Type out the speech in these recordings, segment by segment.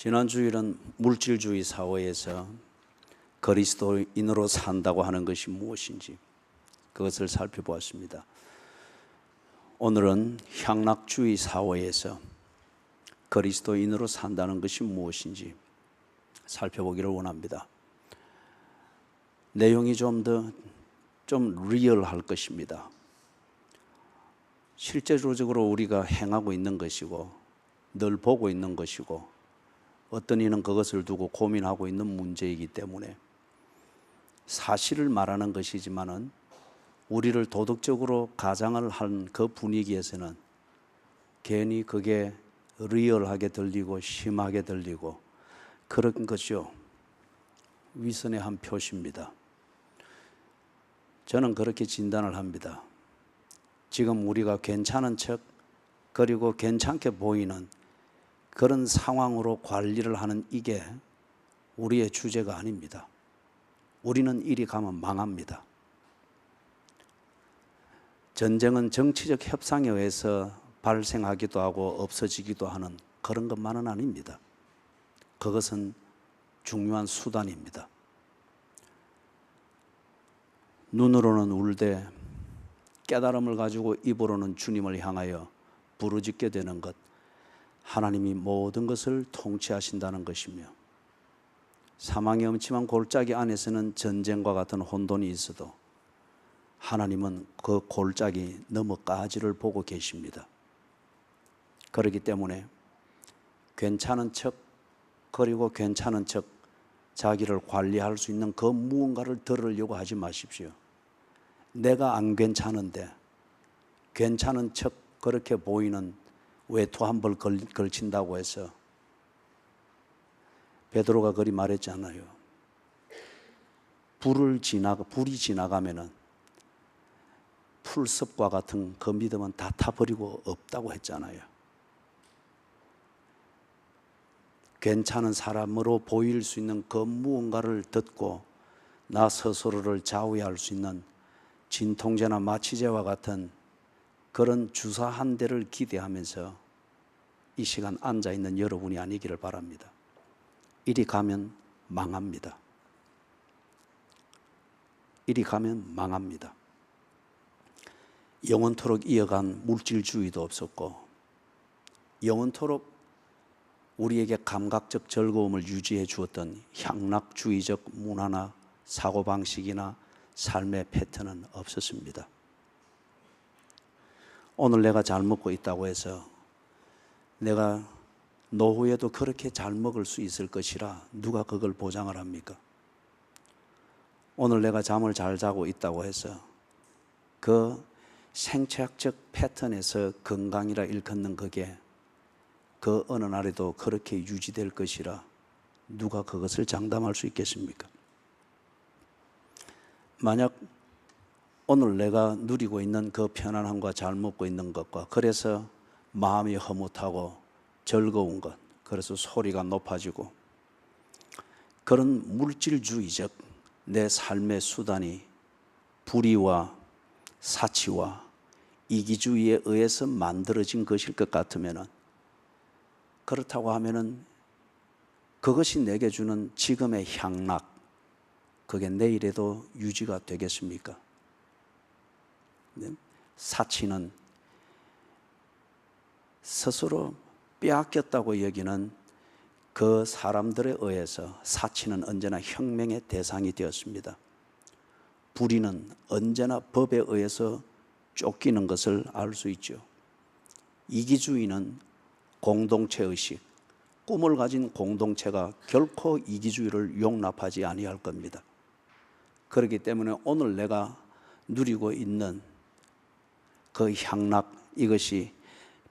지난 주일은 물질주의 사회에서 그리스도인으로 산다고 하는 것이 무엇인지 그것을 살펴보았습니다. 오늘은 향락주의 사회에서 그리스도인으로 산다는 것이 무엇인지 살펴보기를 원합니다. 내용이 좀 리얼할 것입니다. 실제적으로 우리가 행하고 있는 것이고 늘 보고 있는 것이고 어떤 이는 그것을 두고 고민하고 있는 문제이기 때문에 사실을 말하는 것이지만은 우리를 도덕적으로 가장을 한 그 분위기에서는 괜히 그게 리얼하게 들리고 심하게 들리고 그런 것이요, 위선의 한 표시입니다. 저는 그렇게 진단을 합니다. 지금 우리가 괜찮은 척 그리고 괜찮게 보이는 그런 상황으로 관리를 하는 이게 우리의 주제가 아닙니다. 우리는 이리 가면 망합니다. 전쟁은 정치적 협상에 의해서 발생하기도 하고 없어지기도 하는 그런 것만은 아닙니다. 그것은 중요한 수단입니다. 눈으로는 울되 깨달음을 가지고 입으로는 주님을 향하여 부르짖게 되는 것, 하나님이 모든 것을 통치하신다는 것이며 사망의 음침한 골짜기 안에서는 전쟁과 같은 혼돈이 있어도 하나님은 그 골짜기 너머까지를 보고 계십니다. 그렇기 때문에 괜찮은 척 그리고 괜찮은 척 자기를 관리할 수 있는 그 무언가를 들으려고 하지 마십시오. 내가 안 괜찮은데 괜찮은 척 그렇게 보이는 외투 한 벌 걸친다고 해서 베드로가 그리 말했잖아요. 불이 지나가면은 풀섭과 같은 그 믿음은 다 타버리고 없다고 했잖아요. 괜찮은 사람으로 보일 수 있는 그 무언가를 듣고 나 스스로를 좌우할 수 있는 진통제나 마취제와 같은 그런 주사 한 대를 기대하면서 이 시간 앉아있는 여러분이 아니기를 바랍니다. 이리 가면 망합니다. 이리 가면 망합니다. 영원토록 이어간 물질주의도 없었고 영원토록 우리에게 감각적 즐거움을 유지해 주었던 향락주의적 문화나 사고방식이나 삶의 패턴은 없었습니다. 오늘 내가 잘 먹고 있다고 해서 내가 노후에도 그렇게 잘 먹을 수 있을 것이라 누가 그걸 보장을 합니까? 오늘 내가 잠을 잘 자고 있다고 해서 그 생체학적 패턴에서 건강이라 일컫는 그게 그 어느 날에도 그렇게 유지될 것이라 누가 그것을 장담할 수 있겠습니까? 만약 오늘 내가 누리고 있는 그 편안함과 잘 먹고 있는 것과 그래서 마음이 흐뭇하고 즐거운 것, 그래서 소리가 높아지고 그런 물질주의적 내 삶의 수단이 불의와 사치와 이기주의에 의해서 만들어진 것일 것 같으면 그렇다고 하면은 그것이 내게 주는 지금의 향락, 그게 내일에도 유지가 되겠습니까? 사치는 스스로 빼앗겼다고 여기는 그 사람들에 의해서 사치는 언제나 혁명의 대상이 되었습니다. 불의는 언제나 법에 의해서 쫓기는 것을 알 수 있죠. 이기주의는 공동체의식, 꿈을 가진 공동체가 결코 이기주의를 용납하지 아니할 겁니다. 그렇기 때문에 오늘 내가 누리고 있는 그 향락, 이것이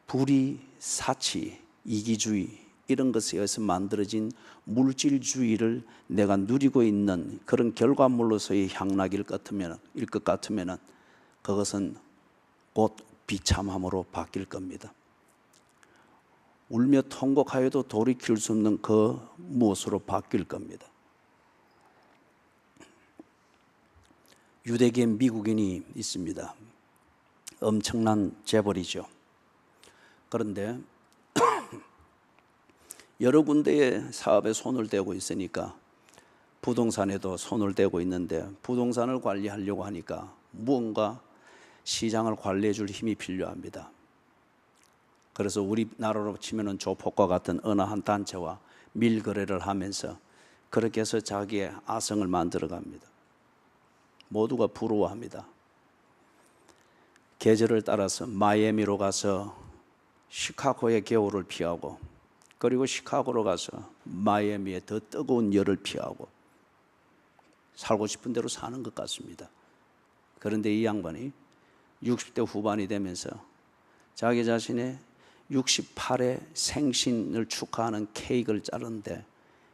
불의, 사치, 이기주의 이런 것에 의해서 만들어진 물질주의를 내가 누리고 있는 그런 결과물로서의 향락일 것 같으면 그것은 곧 비참함으로 바뀔 겁니다. 울며 통곡하여도 돌이킬 수 없는 그 무엇으로 바뀔 겁니다. 유대계 미국인이 있습니다. 엄청난 재벌이죠. 그런데 여러 군데에 사업에 손을 대고 있으니까 부동산에도 손을 대고 있는데 부동산을 관리하려고 하니까 무언가 시장을 관리해 줄 힘이 필요합니다. 그래서 우리나라로 치면은 조폭과 같은 어느 한 단체와 밀거래를 하면서 그렇게 해서 자기의 아성을 만들어 갑니다. 모두가 부러워합니다. 계절을 따라서 마이애미로 가서 시카고의 겨울을 피하고, 그리고 시카고로 가서 마이애미의 더 뜨거운 열을 피하고 살고 싶은 대로 사는 것 같습니다. 그런데 이 양반이 60대 후반이 되면서 자기 자신의 68의 생신을 축하하는 케이크를 자르는데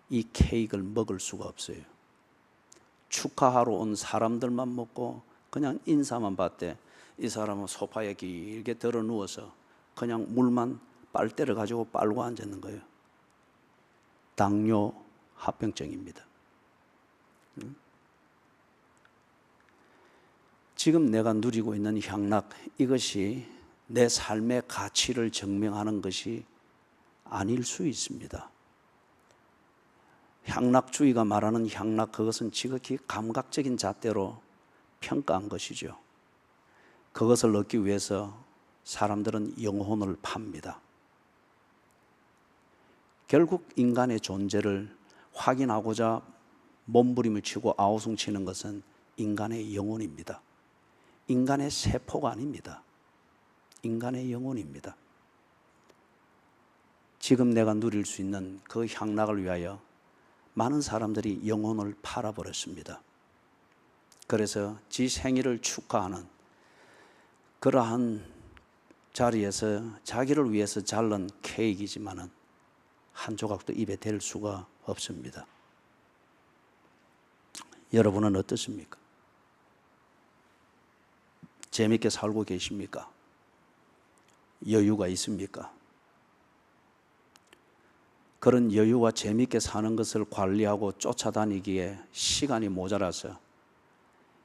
이 케이크를 먹을 수가 없어요. 축하하러 온 사람들만 먹고 그냥 인사만 받대. 이 사람은 소파에 길게 들어 누워서 그냥 물만 빨대를 가지고 빨고 앉았는 거예요. 당뇨 합병증입니다. 지금 내가 누리고 있는 향락, 이것이 내 삶의 가치를 증명하는 것이 아닐 수 있습니다. 향락주의가 말하는 향락, 그것은 지극히 감각적인 잣대로 평가한 것이죠. 그것을 얻기 위해서 사람들은 영혼을 팝니다. 결국 인간의 존재를 확인하고자 몸부림을 치고 아우성치는 것은 인간의 영혼입니다. 인간의 세포가 아닙니다. 인간의 영혼입니다. 지금 내가 누릴 수 있는 그 향락을 위하여 많은 사람들이 영혼을 팔아버렸습니다. 그래서 지 생일을 축하하는 그러한 자리에서 자기를 위해서 자른 케이크이지만은 한 조각도 입에 댈 수가 없습니다. 여러분은 어떻습니까? 재밌게 살고 계십니까? 여유가 있습니까? 그런 여유와 재밌게 사는 것을 관리하고 쫓아다니기에 시간이 모자라서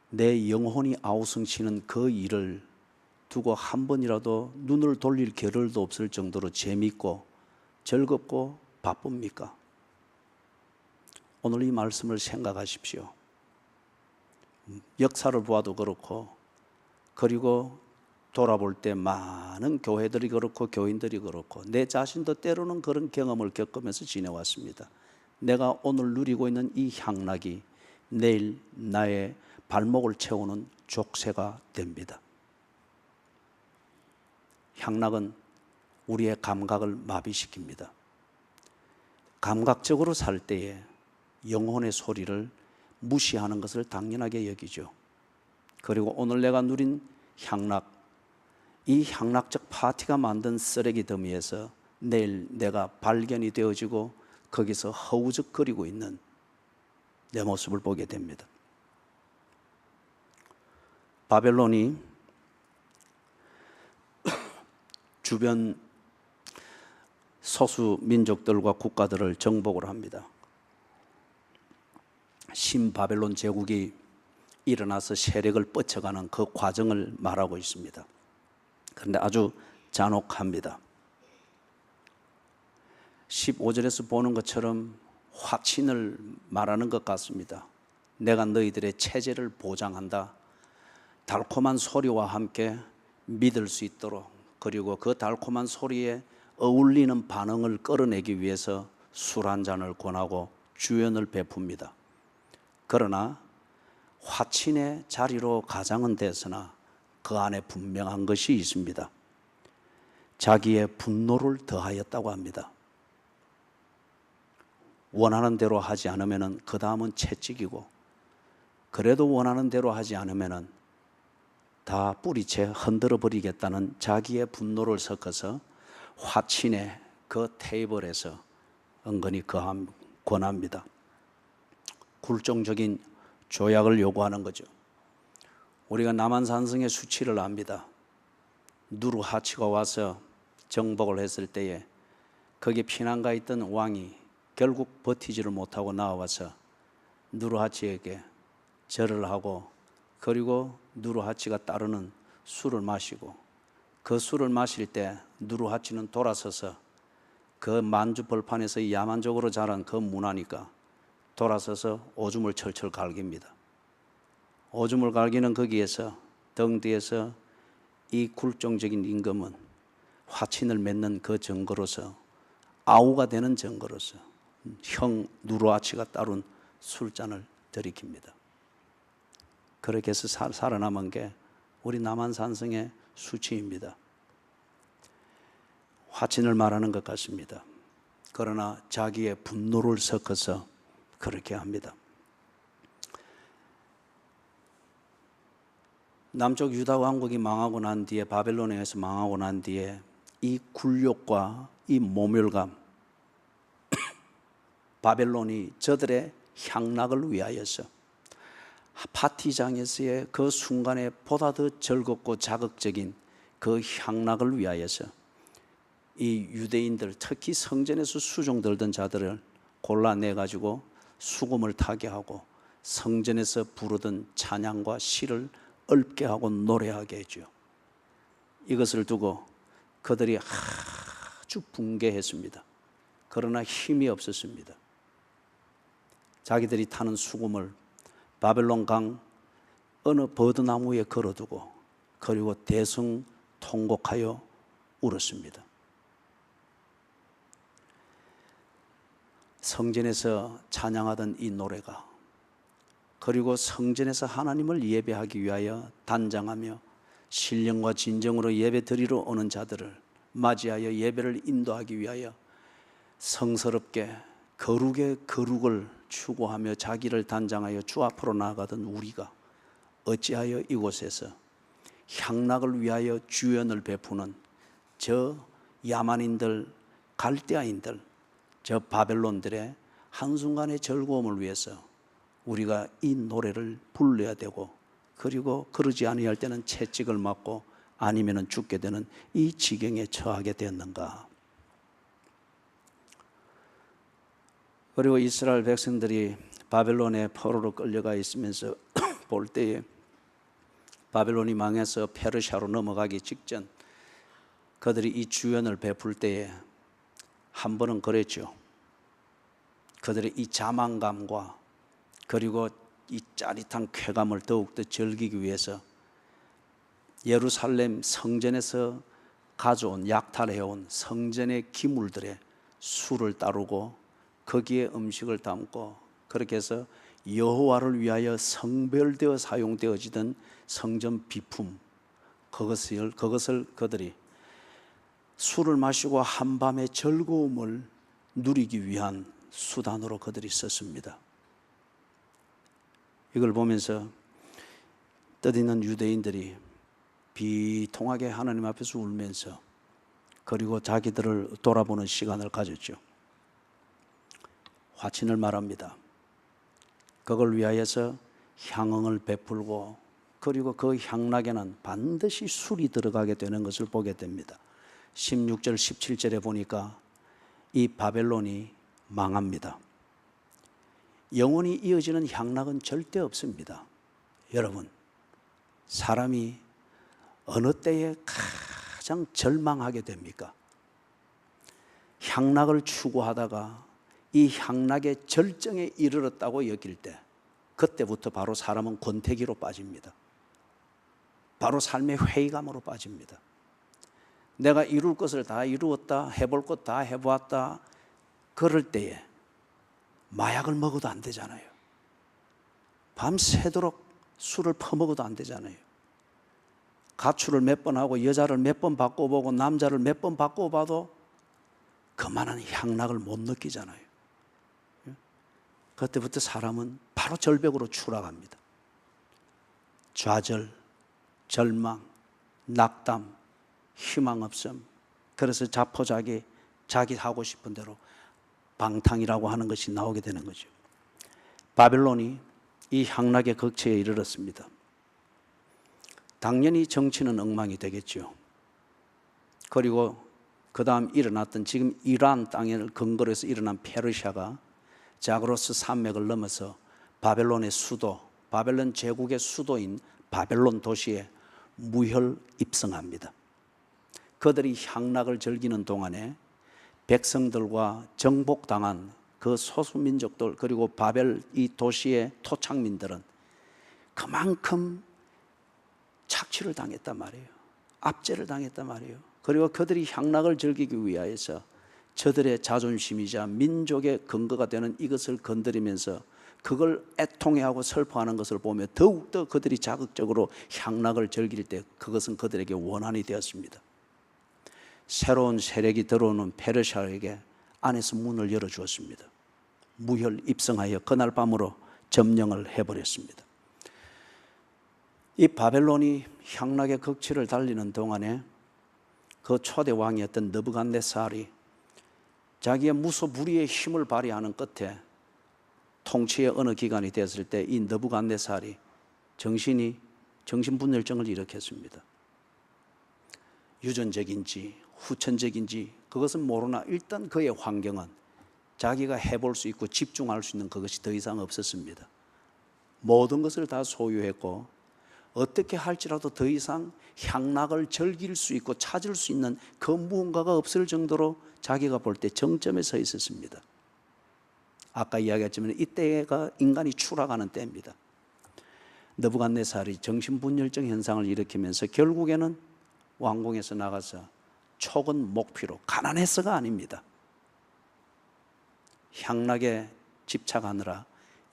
내 영혼이 아우성치는 그 일을 두고 한 번이라도 눈을 돌릴 겨를도 없을 정도로 재밌고 즐겁고 바쁩니까? 오늘 이 말씀을 생각하십시오. 역사를 보아도 그렇고, 그리고 돌아볼 때 많은 교회들이 그렇고 교인들이 그렇고 내 자신도 때로는 그런 경험을 겪으면서 지내왔습니다. 내가 오늘 누리고 있는 이 향락이 내일 나의 발목을 채우는 족쇄가 됩니다. 향락은 우리의 감각을 마비시킵니다. 감각적으로 살 때에 영혼의 소리를 무시하는 것을 당연하게 여기죠. 그리고 오늘 내가 누린 향락, 이 향락적 파티가 만든 쓰레기 더미에서 내일 내가 발견이 되어지고 거기서 허우적거리고 있는 내 모습을 보게 됩니다. 바벨론이 주변 소수 민족들과 국가들을 정복을 합니다. 신바벨론 제국이 일어나서 세력을 뻗쳐가는 그 과정을 말하고 있습니다. 그런데 아주 잔혹합니다. 15절에서 보는 것처럼 확신을 말하는 것 같습니다. 내가 너희들의 체제를 보장한다. 달콤한 소리와 함께 믿을 수 있도록, 그리고 그 달콤한 소리에 어울리는 반응을 끌어내기 위해서 술 한 잔을 권하고 주연을 베풉니다. 그러나 화친의 자리로 가장은 됐으나 그 안에 분명한 것이 있습니다. 자기의 분노를 더하였다고 합니다. 원하는 대로 하지 않으면 그 다음은 채찍이고, 그래도 원하는 대로 하지 않으면 다 뿌리채 흔들어 버리겠다는 자기의 분노를 섞어서 화친의 그 테이블에서 은근히 권합니다. 굴종적인 조약을 요구하는 거죠. 우리가 남한산성의 수치를 압니다. 누르하치가 와서 정복을 했을 때에 거기에 피난가 있던 왕이 결국 버티지를 못하고 나와서 누르하치에게 절을 하고, 그리고 누르하치가 따르는 술을 마시고, 그 술을 마실 때 누르하치는 돌아서서 그 만주벌판에서 야만적으로 자란 그 문화니까 돌아서서 오줌을 철철 갈깁니다. 오줌을 갈기는 거기에서 등 뒤에서 이 굴종적인 임금은 화친을 맺는 그 증거로서 아우가 되는 증거로서 형 누르아치가 따른 술잔을 들이킵니다. 그렇게 해서 살아남은 게 우리 남한산성의 수치입니다. 화친을 말하는 것 같습니다. 그러나 자기의 분노를 섞어서 그렇게 합니다. 남쪽 유다 왕국이 망하고 난 뒤에, 바벨론에 의해서 망하고 난 뒤에 이 굴욕과 이 모멸감, 바벨론이 저들의 향락을 위하여서 파티장에서의 그 순간에 보다 더 즐겁고 자극적인 그 향락을 위하여서 이 유대인들, 특히 성전에서 수종 들던 자들을 골라내가지고 수금을 타게 하고 성전에서 부르던 찬양과 시를 읊게 하고 노래하게 해줘요. 이것을 두고 그들이 아주 붕괴했습니다. 그러나 힘이 없었습니다. 자기들이 타는 수금을 바벨론 강 어느 버드나무에 걸어두고 그리고 대성통곡하여 울었습니다. 성전에서 찬양하던 이 노래가, 그리고 성전에서 하나님을 예배하기 위하여 단장하며 신령과 진정으로 예배 드리러 오는 자들을 맞이하여 예배를 인도하기 위하여 성스럽게 거룩의 거룩을 추구하며 자기를 단장하여 주 앞으로 나아가던 우리가 어찌하여 이곳에서 향락을 위하여 주연을 베푸는 저 야만인들, 갈대아인들, 저 바벨론들의 한순간의 즐거움을 위해서 우리가 이 노래를 불러야 되고, 그리고 그러지 아니할 때는 채찍을 맞고 아니면 죽게 되는 이 지경에 처하게 되었는가. 그리고 이스라엘 백성들이 바벨론의 포로로 끌려가 있으면서 볼 때에 바벨론이 망해서 페르시아로 넘어가기 직전 그들이 이 주연을 베풀 때에 한 번은 그랬죠. 그들의 이 자만감과 그리고 이 짜릿한 쾌감을 더욱더 즐기기 위해서 예루살렘 성전에서 가져온, 약탈해온 성전의 기물들의 술을 따르고 거기에 음식을 담고, 그렇게 해서 여호와를 위하여 성별되어 사용되어지던 성전 비품, 그것을 그들이 술을 마시고 한밤의 즐거움을 누리기 위한 수단으로 그들이 썼습니다. 이걸 보면서 뜻있는 유대인들이 비통하게 하나님 앞에서 울면서 그리고 자기들을 돌아보는 시간을 가졌죠. 화친을 말합니다. 그걸 위하여서 향응을 베풀고, 그리고 그 향락에는 반드시 술이 들어가게 되는 것을 보게 됩니다. 16절 17절에 보니까 이 바벨론이 망합니다. 영원히 이어지는 향락은 절대 없습니다. 여러분, 사람이 어느 때에 가장 절망하게 됩니까? 향락을 추구하다가 이 향락의 절정에 이르렀다고 여길 때, 그때부터 바로 사람은 권태기로 빠집니다. 바로 삶의 회의감으로 빠집니다. 내가 이룰 것을 다 이루었다, 해볼 것 다 해보았다, 그럴 때에 마약을 먹어도 안 되잖아요. 밤새도록 술을 퍼먹어도 안 되잖아요. 가출을 몇 번 하고 여자를 몇 번 바꿔보고 남자를 몇 번 바꿔봐도 그만한 향락을 못 느끼잖아요. 그때부터 사람은 바로 절벽으로 추락합니다. 좌절, 절망, 낙담, 희망 없음. 그래서 자포자기, 자기 하고 싶은 대로 방탕이라고 하는 것이 나오게 되는 거죠. 바벨론이 이 향락의 극치에 이르렀습니다. 당연히 정치는 엉망이 되겠죠. 그리고 그 다음 일어났던, 지금 이란 땅을 근거로 해서 일어난 페르시아가 자그로스 산맥을 넘어서 바벨론의 수도, 바벨론 제국의 수도인 바벨론 도시에 무혈 입성합니다. 그들이 향락을 즐기는 동안에 백성들과 정복당한 그 소수민족들, 그리고 바벨 이 도시의 토착민들은 그만큼 착취를 당했단 말이에요. 압제를 당했단 말이에요. 그리고 그들이 향락을 즐기기 위하여서 저들의 자존심이자 민족의 근거가 되는 이것을 건드리면서 그걸 애통해하고 슬퍼하는 것을 보며 더욱더 그들이 자극적으로 향락을 즐길 때 그것은 그들에게 원한이 되었습니다. 새로운 세력이 들어오는 페르시아에게 안에서 문을 열어주었습니다. 무혈 입성하여 그날 밤으로 점령을 해버렸습니다. 이 바벨론이 향락의 극치를 달리는 동안에 그 초대 왕이었던 느부갓네살이 자기의 무소불위의 힘을 발휘하는 끝에 통치의 어느 기간이 됐을 때 이 느부갓네살이 정신분열증을 일으켰습니다. 유전적인지 후천적인지 그것은 모르나 일단 그의 환경은 자기가 해볼 수 있고 집중할 수 있는 그것이 더 이상 없었습니다. 모든 것을 다 소유했고 어떻게 할지라도 더 이상 향락을 즐길 수 있고 찾을 수 있는 그 무언가가 없을 정도로 자기가 볼 때 정점에 서 있었습니다. 아까 이야기했지만 이때가 인간이 추락하는 때입니다. 느부갓네살이 정신분열증 현상을 일으키면서 결국에는 왕궁에서 나가서 촉은 목피로, 가난해서가 아닙니다. 향락에 집착하느라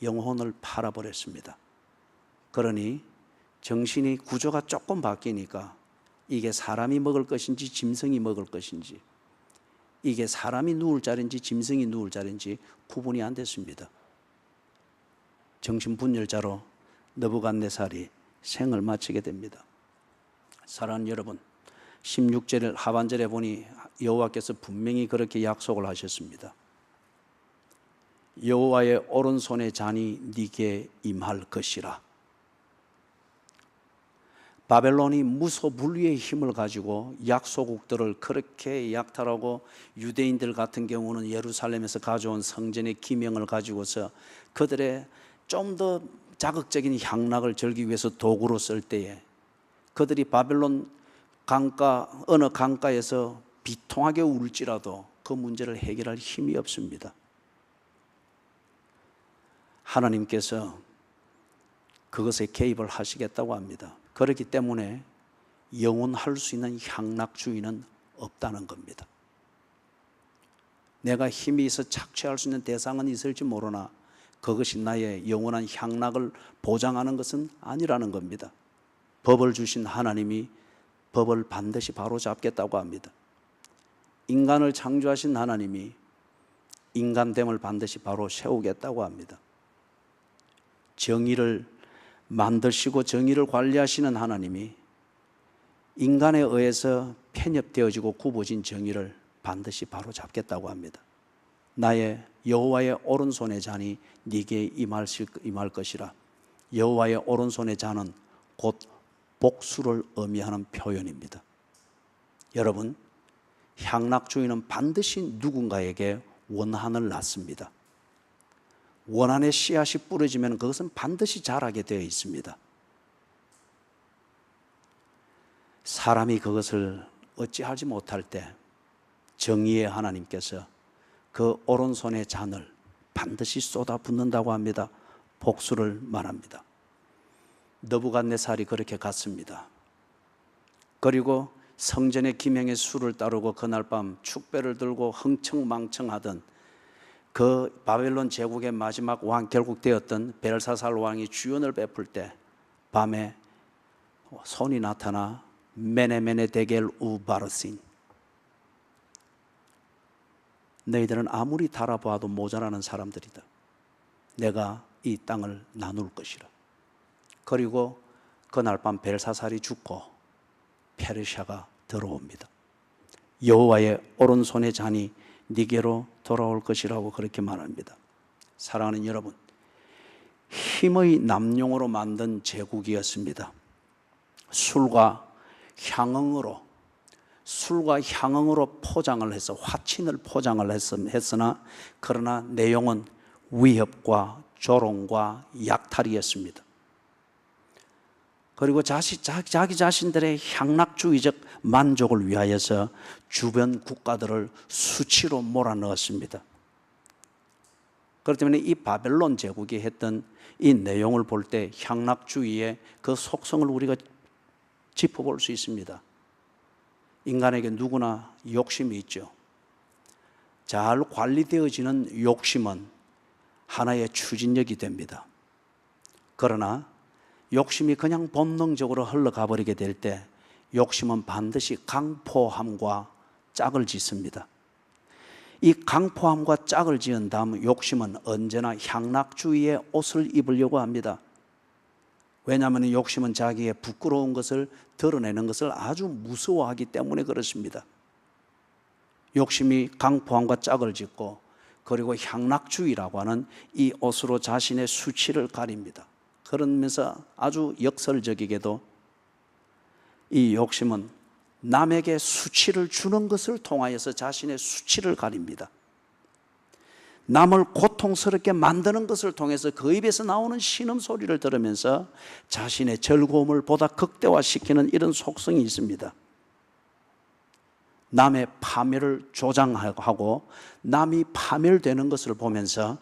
영혼을 팔아버렸습니다. 그러니 정신이 구조가 조금 바뀌니까 이게 사람이 먹을 것인지 짐승이 먹을 것인지, 이게 사람이 누울 자리인지 짐승이 누울 자리인지 구분이 안 됐습니다. 정신분열자로 느부갓네살이 생을 마치게 됩니다. 사랑하는 여러분, 16절 하반절에 보니 여호와께서 분명히 그렇게 약속을 하셨습니다. 여호와의 오른손의 잔이 네게 임할 것이라. 바벨론이 무소불위의 힘을 가지고 약소국들을 그렇게 약탈하고 유대인들 같은 경우는 예루살렘에서 가져온 성전의 기명을 가지고서 그들의 좀 더 자극적인 향락을 즐기기 위해서 도구로 쓸 때에 그들이 바벨론 강가 어느 강가에서 비통하게 울지라도 그 문제를 해결할 힘이 없습니다. 하나님께서 그것에 개입을 하시겠다고 합니다. 그렇기 때문에 영원할 수 있는 향락주의는 없다는 겁니다. 내가 힘이 있어 착취할 수 있는 대상은 있을지 모르나 그것이 나의 영원한 향락을 보장하는 것은 아니라는 겁니다. 법을 주신 하나님이 법을 반드시 바로잡겠다고 합니다. 인간을 창조하신 하나님이 인간됨을 반드시 바로 세우겠다고 합니다. 정의를 만드시고 정의를 관리하시는 하나님이 인간에 의해서 편협되어지고 굽어진 정의를 반드시 바로잡겠다고 합니다. 나의 여호와의 오른손의 잔이 네게 임할 것이라. 여호와의 오른손의 잔은 곧 복수를 의미하는 표현입니다. 여러분, 향락주의는 반드시 누군가에게 원한을 낳습니다. 원한의 씨앗이 뿌려지면 그것은 반드시 자라게 되어 있습니다. 사람이 그것을 어찌하지 못할 때 정의의 하나님께서 그 오른손의 잔을 반드시 쏟아붓는다고 합니다. 복수를 말합니다. 느부갓네살이 그렇게 갔습니다. 그리고 성전의 기명의 수를 따르고 그날 밤 축배를 들고 흥청망청하던 그 바벨론 제국의 마지막 왕 결국 되었던 벨사살 왕이 주연을 베풀 때 밤에 손이 나타나 메네메네 데겔 우바르신, 너희들은 아무리 달아보아도 모자라는 사람들이다. 내가 이 땅을 나눌 것이라. 그리고 그날 밤 벨사살이 죽고 페르시아가 들어옵니다. 여호와의 오른손의 잔이 네게로 돌아올 것이라고 그렇게 말합니다. 사랑하는 여러분, 힘의 남용으로 만든 제국이었습니다. 술과 향응으로 포장을 해서 화친을 포장을 했으나 그러나 내용은 위협과 조롱과 약탈이었습니다. 그리고 자기 자신들의 향락주의적 만족을 위하여서 주변 국가들을 수치로 몰아넣었습니다. 그렇기 때문에 이 바벨론 제국이 했던 이 내용을 볼 때 향락주의의 그 속성을 우리가 짚어볼 수 있습니다. 인간에게 누구나 욕심이 있죠. 잘 관리되어지는 욕심은 하나의 추진력이 됩니다. 그러나 욕심이 그냥 본능적으로 흘러가 버리게 될 때 욕심은 반드시 강포함과 짝을 짓습니다. 이 강포함과 짝을 지은 다음 욕심은 언제나 향락주의의 옷을 입으려고 합니다. 왜냐하면 욕심은 자기의 부끄러운 것을 드러내는 것을 아주 무서워하기 때문에 그렇습니다. 욕심이 강포함과 짝을 짓고 그리고 향락주의라고 하는 이 옷으로 자신의 수치를 가립니다. 그러면서 아주 역설적이게도 이 욕심은 남에게 수치를 주는 것을 통하여서 자신의 수치를 가립니다. 남을 고통스럽게 만드는 것을 통해서 그 입에서 나오는 신음소리를 들으면서 자신의 즐거움을 보다 극대화시키는 이런 속성이 있습니다. 남의 파멸을 조장하고 남이 파멸되는 것을 보면서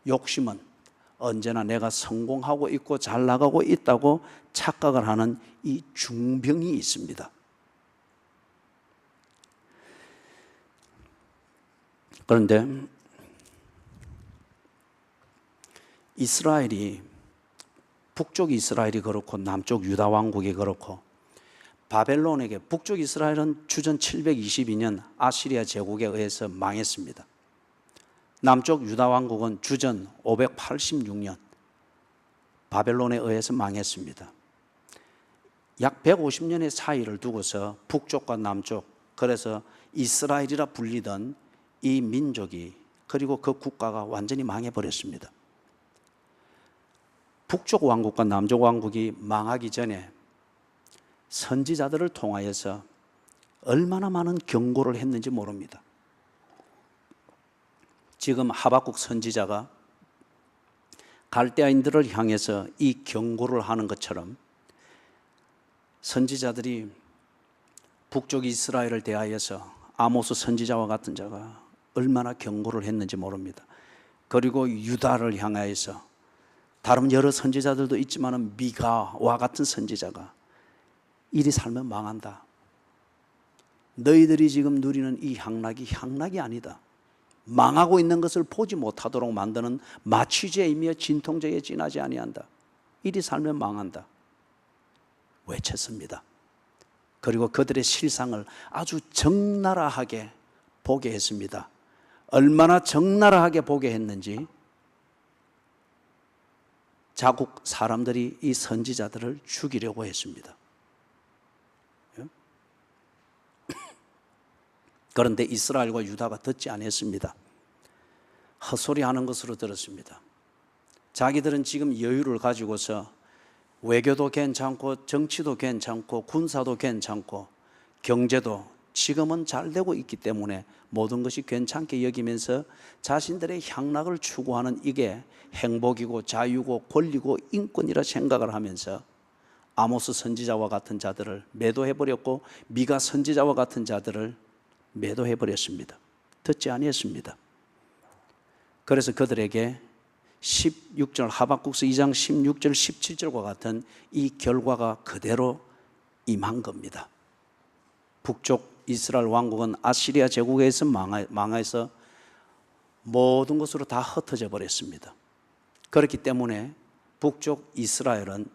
욕심은 언제나 내가 성공하고 있고 잘 나가고 있다고 착각을 하는 이 중병이 있습니다. 그런데 이스라엘이, 북쪽 이스라엘이 그렇고 남쪽 유다 왕국이 그렇고 바벨론에게, 북쪽 이스라엘은 주전 722년 아시리아 제국에 의해서 망했습니다. 남쪽 유다 왕국은 주전 586년 바벨론에 의해서 망했습니다. 약 150년의 사이를 두고서 북쪽과 남쪽, 그래서 이스라엘이라 불리던 이 민족이, 그리고 그 국가가 완전히 망해버렸습니다. 북쪽 왕국과 남쪽 왕국이 망하기 전에 선지자들을 통하여서 얼마나 많은 경고를 했는지 모릅니다. 지금 하박국 선지자가 갈대아인들을 향해서 이 경고를 하는 것처럼 선지자들이 북쪽 이스라엘을 대하여서 아모스 선지자와 같은 자가 얼마나 경고를 했는지 모릅니다. 그리고 유다를 향하여서 다른 여러 선지자들도 있지만 미가와 같은 선지자가 이리 살면 망한다. 너희들이 지금 누리는 이 향락이 아니다. 망하고 있는 것을 보지 못하도록 만드는 마취제이며 진통제에 지나지 아니한다. 이리 살면 망한다. 외쳤습니다. 그리고 그들의 실상을 아주 적나라하게 보게 했습니다. 얼마나 적나라하게 보게 했는지 자국 사람들이 이 선지자들을 죽이려고 했습니다. 그런데 이스라엘과 유다가 듣지 않았습니다. 헛소리하는 것으로 들었습니다. 자기들은 지금 여유를 가지고서 외교도 괜찮고 정치도 괜찮고 군사도 괜찮고 경제도 지금은 잘 되고 있기 때문에 모든 것이 괜찮게 여기면서 자신들의 향락을 추구하는 이게 행복이고 자유고 권리고 인권이라 생각을 하면서 아모스 선지자와 같은 자들을 매도해버렸고 미가 선지자와 같은 자들을 매도해버렸습니다. 듣지 아니했습니다. 그래서 그들에게 16절 하박국서 2장 16절 17절과 같은 이 결과가 그대로 임한 겁니다. 북쪽 이스라엘 왕국은 아시리아 제국에서 망해서 모든 것으로 다 흩어져 버렸습니다. 그렇기 때문에 북쪽 이스라엘은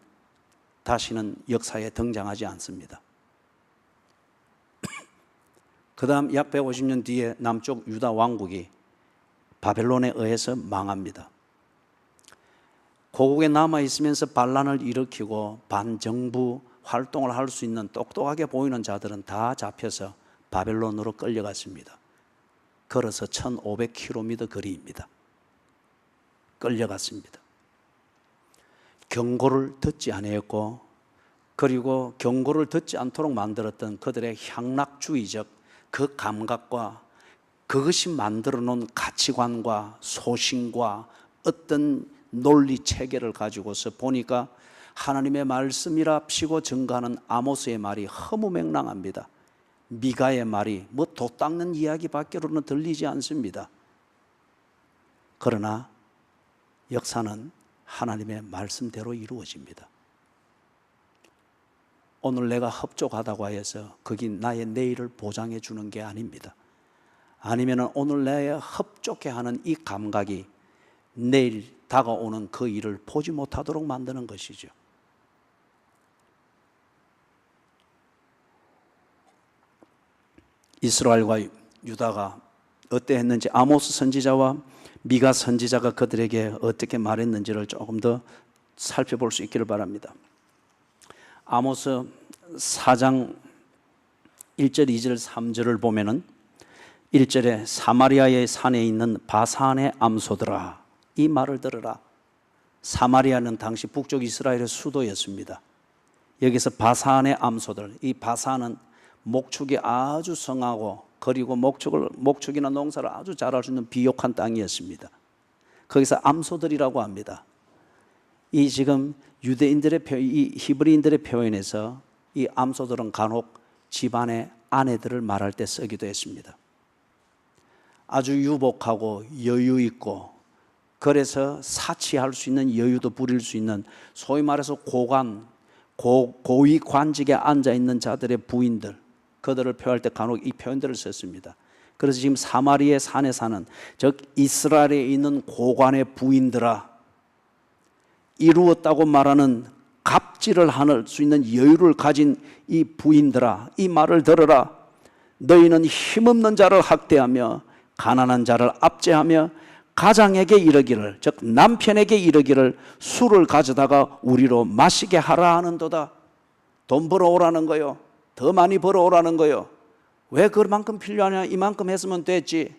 다시는 역사에 등장하지 않습니다. 그 다음 약 150년 뒤에 남쪽 유다 왕국이 바벨론에 의해서 망합니다. 고국에 남아있으면서 반란을 일으키고 반정부 활동을 할 수 있는 똑똑하게 보이는 자들은 다 잡혀서 바벨론으로 끌려갔습니다. 걸어서 1500km 거리입니다. 끌려갔습니다. 경고를 듣지 아니했고, 그리고 경고를 듣지 않도록 만들었던 그들의 향락주의적 그 감각과 그것이 만들어 놓은 가치관과 소신과 어떤 논리 체계를 가지고서 보니까 하나님의 말씀이랍시고 증거하는 아모스의 말이 허무맹랑합니다. 미가의 말이 뭐 돛 닦는 이야기밖에로는 들리지 않습니다. 그러나 역사는 하나님의 말씀대로 이루어집니다. 오늘 내가 흡족하다고 하여서 그게 나의 내일을 보장해 주는 게 아닙니다. 아니면 오늘 내가 흡족해하는 이 감각이 내일 다가오는 그 일을 보지 못하도록 만드는 것이죠. 이스라엘과 유다가 어때 했는지, 아모스 선지자와 미가 선지자가 그들에게 어떻게 말했는지를 조금 더 살펴볼 수 있기를 바랍니다. 아모스 4장 1절, 2절, 3절을 보면은 1절에 사마리아의 산에 있는 바산의 암소들아 이 말을 들으라. 사마리아는 당시 북쪽 이스라엘의 수도였습니다. 여기서 바산의 암소들, 이 바산은 목축이 아주 성하고 그리고 목축이나 농사를 아주 잘할 수 있는 비옥한 땅이었습니다. 거기서 암소들이라고 합니다. 이 지금 유대인들의 이 히브리인들의 표현에서 이 암소들은 간혹 집안의 아내들을 말할 때 쓰기도 했습니다. 아주 유복하고 여유 있고 그래서 사치할 수 있는 여유도 부릴 수 있는 소위 말해서 고위 관직에 앉아 있는 자들의 부인들, 그들을 표할 때 간혹 이 표현들을 썼습니다. 그래서 지금 사마리아 산에 사는 즉 이스라엘에 있는 고관의 부인들아, 이루었다고 말하는 갑질을 할 수 있는 여유를 가진 이 부인들아, 이 말을 들어라. 너희는 힘없는 자를 학대하며 가난한 자를 압제하며 가장에게 이르기를, 즉 남편에게 이르기를 술을 가져다가 우리로 마시게 하라 하는도다. 돈 벌어오라는 거요, 더 많이 벌어오라는 거요. 왜 그만큼 필요하냐? 이만큼 했으면 됐지.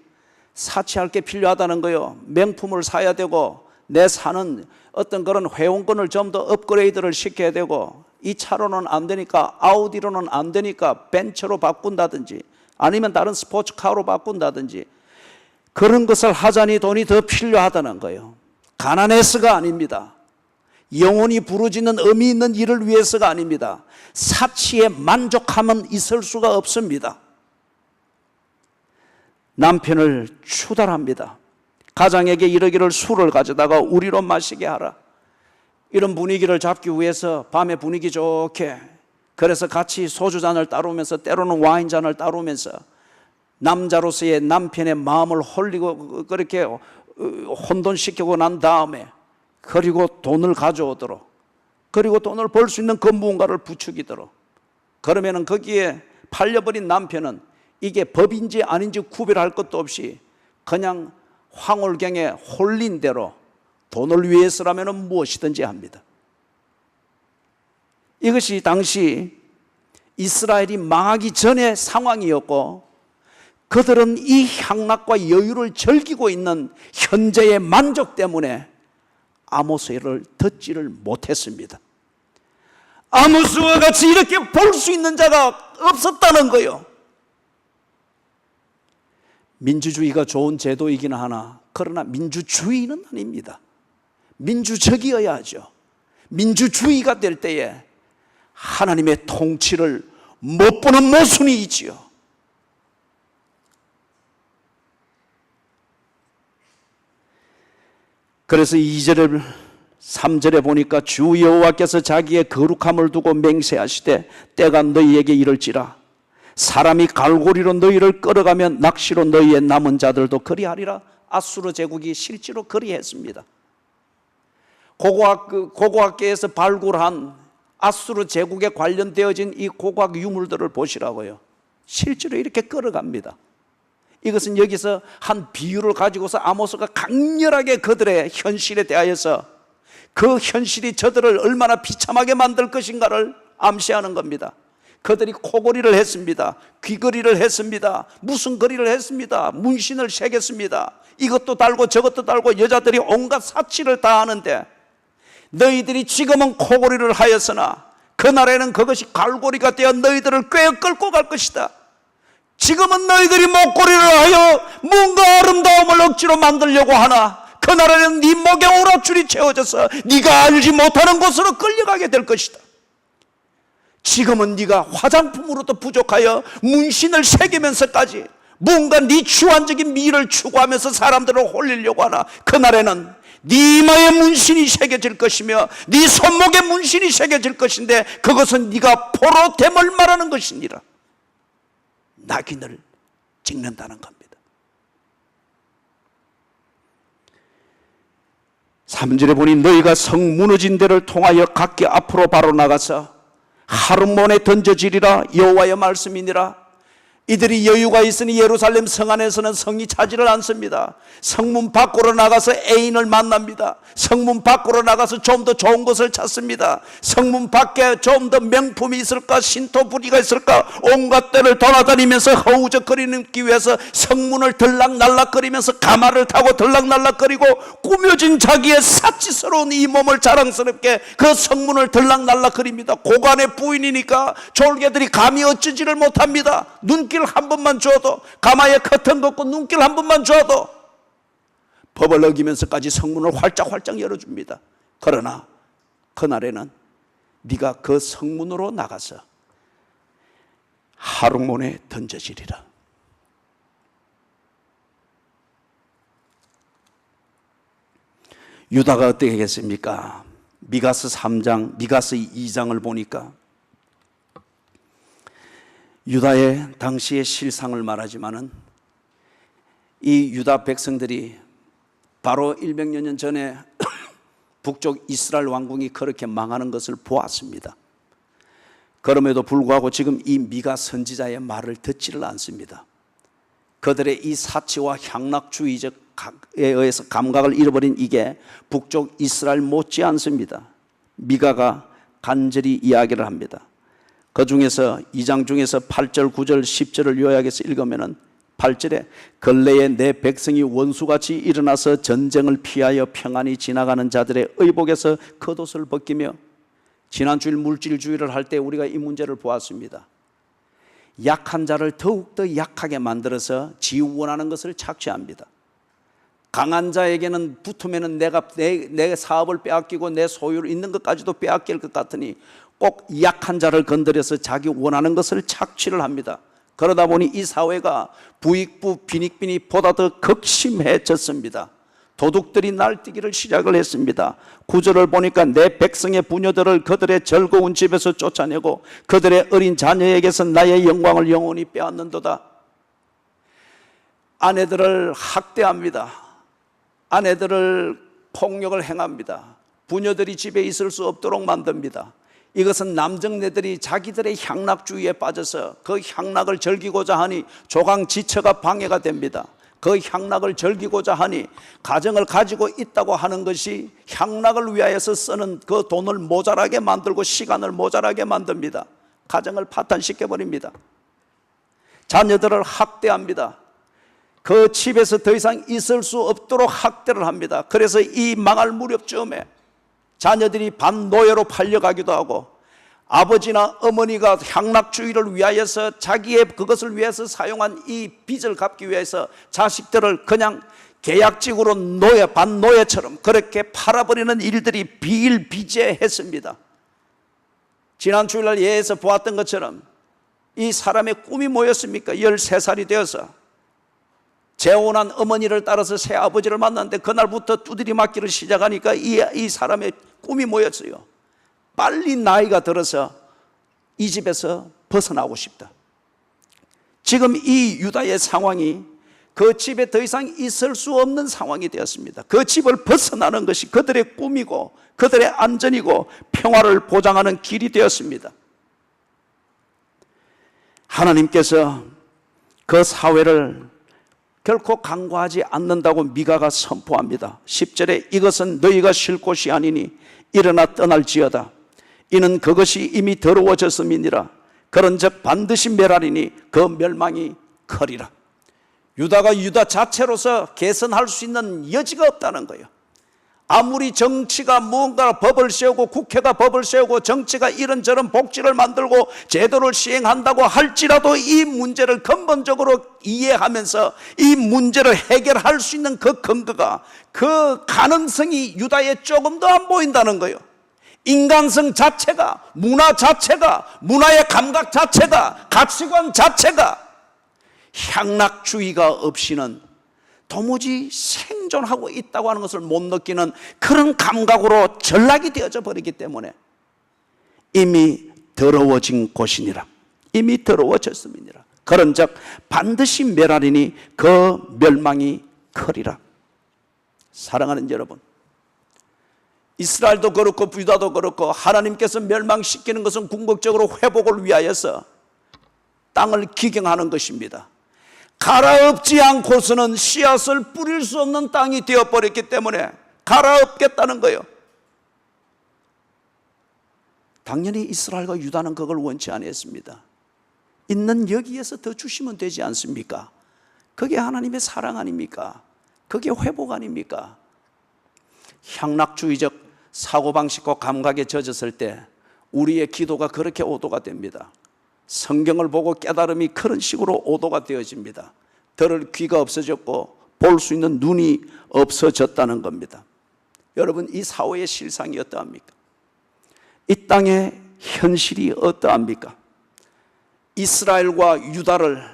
사치할 게 필요하다는 거요. 명품을 사야 되고 내 사는 어떤 그런 회원권을 좀 더 업그레이드를 시켜야 되고, 이 차로는 안 되니까 아우디로는 안 되니까 벤츠로 바꾼다든지 아니면 다른 스포츠카로 바꾼다든지 그런 것을 하자니 돈이 더 필요하다는 거예요. 가난해서가 아닙니다. 영혼이 부르짖는 의미 있는 일을 위해서가 아닙니다. 사치에 만족하면 있을 수가 없습니다. 남편을 추달합니다. 가장에게 이르기를 술을 가져다가 우리로 마시게 하라. 이런 분위기를 잡기 위해서 밤에 분위기 좋게, 그래서 같이 소주잔을 따르면서 때로는 와인잔을 따르면서 남자로서의 남편의 마음을 홀리고 그렇게 혼돈시키고 난 다음에 그리고 돈을 가져오도록, 그리고 돈을 벌 수 있는 그 무언가를 부추기도록, 그러면은 거기에 팔려버린 남편은 이게 법인지 아닌지 구별할 것도 없이 그냥 황홀경에 홀린 대로 돈을 위해서라면 무엇이든지 합니다. 이것이 당시 이스라엘이 망하기 전의 상황이었고, 그들은 이 향락과 여유를 즐기고 있는 현재의 만족 때문에 아모스를 듣지를 못했습니다. 아모스와 같이 이렇게 볼 수 있는 자가 없었다는 거예요. 민주주의가 좋은 제도이긴 하나, 그러나 민주주의는 아닙니다. 민주적이어야 하죠. 민주주의가 될 때에 하나님의 통치를 못 보는 모순이 있지요. 그래서 2절에 3절에 보니까 주 여호와께서 자기의 거룩함을 두고 맹세하시되 때가 너희에게 이를지라. 사람이 갈고리로 너희를 끌어가면 낚시로 너희의 남은 자들도 그리하리라. 아수르 제국이 실제로 그리했습니다. 고고학계에서 발굴한 아수르 제국에 관련되어진 이 고고학 유물들을 보시라고요. 실제로 이렇게 끌어갑니다. 이것은 여기서 한 비유를 가지고서 아모스가 강렬하게 그들의 현실에 대하여서 그 현실이 저들을 얼마나 비참하게 만들 것인가를 암시하는 겁니다. 그들이 코걸이를 했습니다. 귀걸이를 했습니다. 무슨 거리를 했습니다. 문신을 새겼습니다. 이것도 달고 저것도 달고 여자들이 온갖 사치를 다 하는데, 너희들이 지금은 코걸이를 하였으나 그날에는 그것이 갈고리가 되어 너희들을 꿰어 끌고 갈 것이다. 지금은 너희들이 목걸이를 하여 뭔가 아름다움을 억지로 만들려고 하나 그날에는 네 목에 오랏줄이 채워져서 네가 알지 못하는 곳으로 끌려가게 될 것이다. 지금은 네가 화장품으로도 부족하여 문신을 새기면서까지 뭔가 네 주관적인 미를 추구하면서 사람들을 홀리려고 하나, 그날에는 네 이마에 문신이 새겨질 것이며 네 손목에 문신이 새겨질 것인데 그것은 네가 포로됨을 말하는 것이니라. 낙인을 찍는다는 겁니다. 3절에 보니 너희가 성 무너진 데를 통하여 각기 앞으로 바로 나가서 하름몬에 던져지리라. 여호와의 말씀이니라. 이들이 여유가 있으니 예루살렘 성 안에서는 성이 차지를 않습니다. 성문 밖으로 나가서 애인을 만납니다. 성문 밖으로 나가서 좀 더 좋은 것을 찾습니다. 성문 밖에 좀 더 명품이 있을까, 신토 부리가 있을까, 온갖 데를 돌아다니면서 허우적거리기 위해서 성문을 들락날락거리면서 가마를 타고 들락날락거리고 꾸며진 자기의 사치스러운 이 몸을 자랑스럽게 그 성문을 들락날락거립니다. 고관의 부인이니까 졸개들이 감히 어찌지를 못합니다. 눈길 한 번만 줘도, 가마에 커튼 걷고 눈길 한 번만 줘도 법을 어기면서까지 성문을 활짝활짝 열어줍니다. 그러나 그날에는 네가 그 성문으로 나가서 하름몬에 던져지리라. 유다가 어떻게 하겠습니까? 미가서 3장, 미가서 2장을 보니까 유다의 당시의 실상을 말하지만은 이 유다 백성들이 바로 100여 년 전에 북쪽 이스라엘 왕궁이 그렇게 망하는 것을 보았습니다. 그럼에도 불구하고 지금 이 미가 선지자의 말을 듣지를 않습니다. 그들의 이 사치와 향락주의적에 의해서 감각을 잃어버린 이게 북쪽 이스라엘 못지 않습니다. 미가가 간절히 이야기를 합니다. 그 중에서 2장 중에서 8절, 9절, 10절을 요약해서 읽으면은 8절에 근래에 내 백성이 원수같이 일어나서 전쟁을 피하여 평안히 지나가는 자들의 의복에서 겉옷을 벗기며, 지난 주일 물질주의를 할 때 우리가 이 문제를 보았습니다. 약한 자를 더욱더 약하게 만들어서 지 원하는 것을 착취합니다. 강한 자에게는 붙으면 내가 내 사업을 빼앗기고 내 소유를 있는 것까지도 빼앗길 것 같으니 꼭 약한 자를 건드려서 자기 원하는 것을 착취를 합니다. 그러다 보니 이 사회가 부익부 빈익빈익보다 더 극심해졌습니다. 도둑들이 날뛰기를 시작을 했습니다. 9절을 보니까 내 백성의 부녀들을 그들의 즐거운 집에서 쫓아내고 그들의 어린 자녀에게서 나의 영광을 영원히 빼앗는도다. 아내들을 학대합니다. 아내들을 폭력을 행합니다. 부녀들이 집에 있을 수 없도록 만듭니다. 이것은 남정네들이 자기들의 향락주의에 빠져서 그 향락을 즐기고자 하니 조강지처가 방해가 됩니다. 그 향락을 즐기고자 하니 가정을 가지고 있다고 하는 것이 향락을 위하여서 쓰는 그 돈을 모자라게 만들고 시간을 모자라게 만듭니다. 가정을 파탄시켜버립니다. 자녀들을 학대합니다. 그 집에서 더 이상 있을 수 없도록 학대를 합니다. 그래서 이 망할 무렵쯤에 자녀들이 반노예로 팔려가기도 하고, 아버지나 어머니가 향락주의를 위하여서 자기의 그것을 위해서 사용한 이 빚을 갚기 위해서 자식들을 그냥 계약직으로 반노예처럼 그렇게 팔아버리는 일들이 비일비재했습니다. 지난 주일날 예에서 보았던 것처럼 이 사람의 꿈이 뭐였습니까? 13살이 되어서 재혼한 어머니를 따라서 새 아버지를 만났는데 그날부터 두드리 맞기를 시작하니까 이 사람의 꿈이 뭐였어요? 빨리 나이가 들어서 이 집에서 벗어나고 싶다. 지금 이 유다의 상황이 그 집에 더 이상 있을 수 없는 상황이 되었습니다. 그 집을 벗어나는 것이 그들의 꿈이고 그들의 안전이고 평화를 보장하는 길이 되었습니다. 하나님께서 그 사회를 결코 간과하지 않는다고 미가가 선포합니다. 10절에 이것은 너희가 쉴 곳이 아니니 일어나 떠날지어다. 이는 그것이 이미 더러워졌음이니라. 그런즉 반드시 멸하리니 그 멸망이 커리라. 유다가 유다 자체로서 개선할 수 있는 여지가 없다는 거예요. 아무리 정치가 무언가 법을 세우고 국회가 법을 세우고 정치가 이런저런 복지를 만들고 제도를 시행한다고 할지라도 이 문제를 근본적으로 이해하면서 이 문제를 해결할 수 있는 그 근거가, 그 가능성이 유다에 조금도 안 보인다는 거예요. 인간성 자체가, 문화 자체가, 문화의 감각 자체가, 가치관 자체가 향락주의가 없이는 도무지 생존하고 있다고 하는 것을 못 느끼는 그런 감각으로 전락이 되어져 버리기 때문에 이미 더러워진 곳이니라. 이미 더러워졌음이니라. 그런즉 반드시 멸하리니 그 멸망이 크리라. 사랑하는 여러분, 이스라엘도 그렇고 유다도 그렇고 하나님께서 멸망시키는 것은 궁극적으로 회복을 위하여서 땅을 기경하는 것입니다. 갈아엎지 않고서는 씨앗을 뿌릴 수 없는 땅이 되어버렸기 때문에 갈아엎겠다는 거예요. 당연히 이스라엘과 유다는 그걸 원치 않았습니다. 있는 여기에서 더 주시면 되지 않습니까? 그게 하나님의 사랑 아닙니까? 그게 회복 아닙니까? 향락주의적 사고방식과 감각에 젖었을 때 우리의 기도가 그렇게 오도가 됩니다. 성경을 보고 깨달음이 그런 식으로 오도가 되어집니다. 들을 귀가 없어졌고 볼 수 있는 눈이 없어졌다는 겁니다. 여러분, 이 사회의 실상이 어떠합니까? 이 땅의 현실이 어떠합니까? 이스라엘과 유다를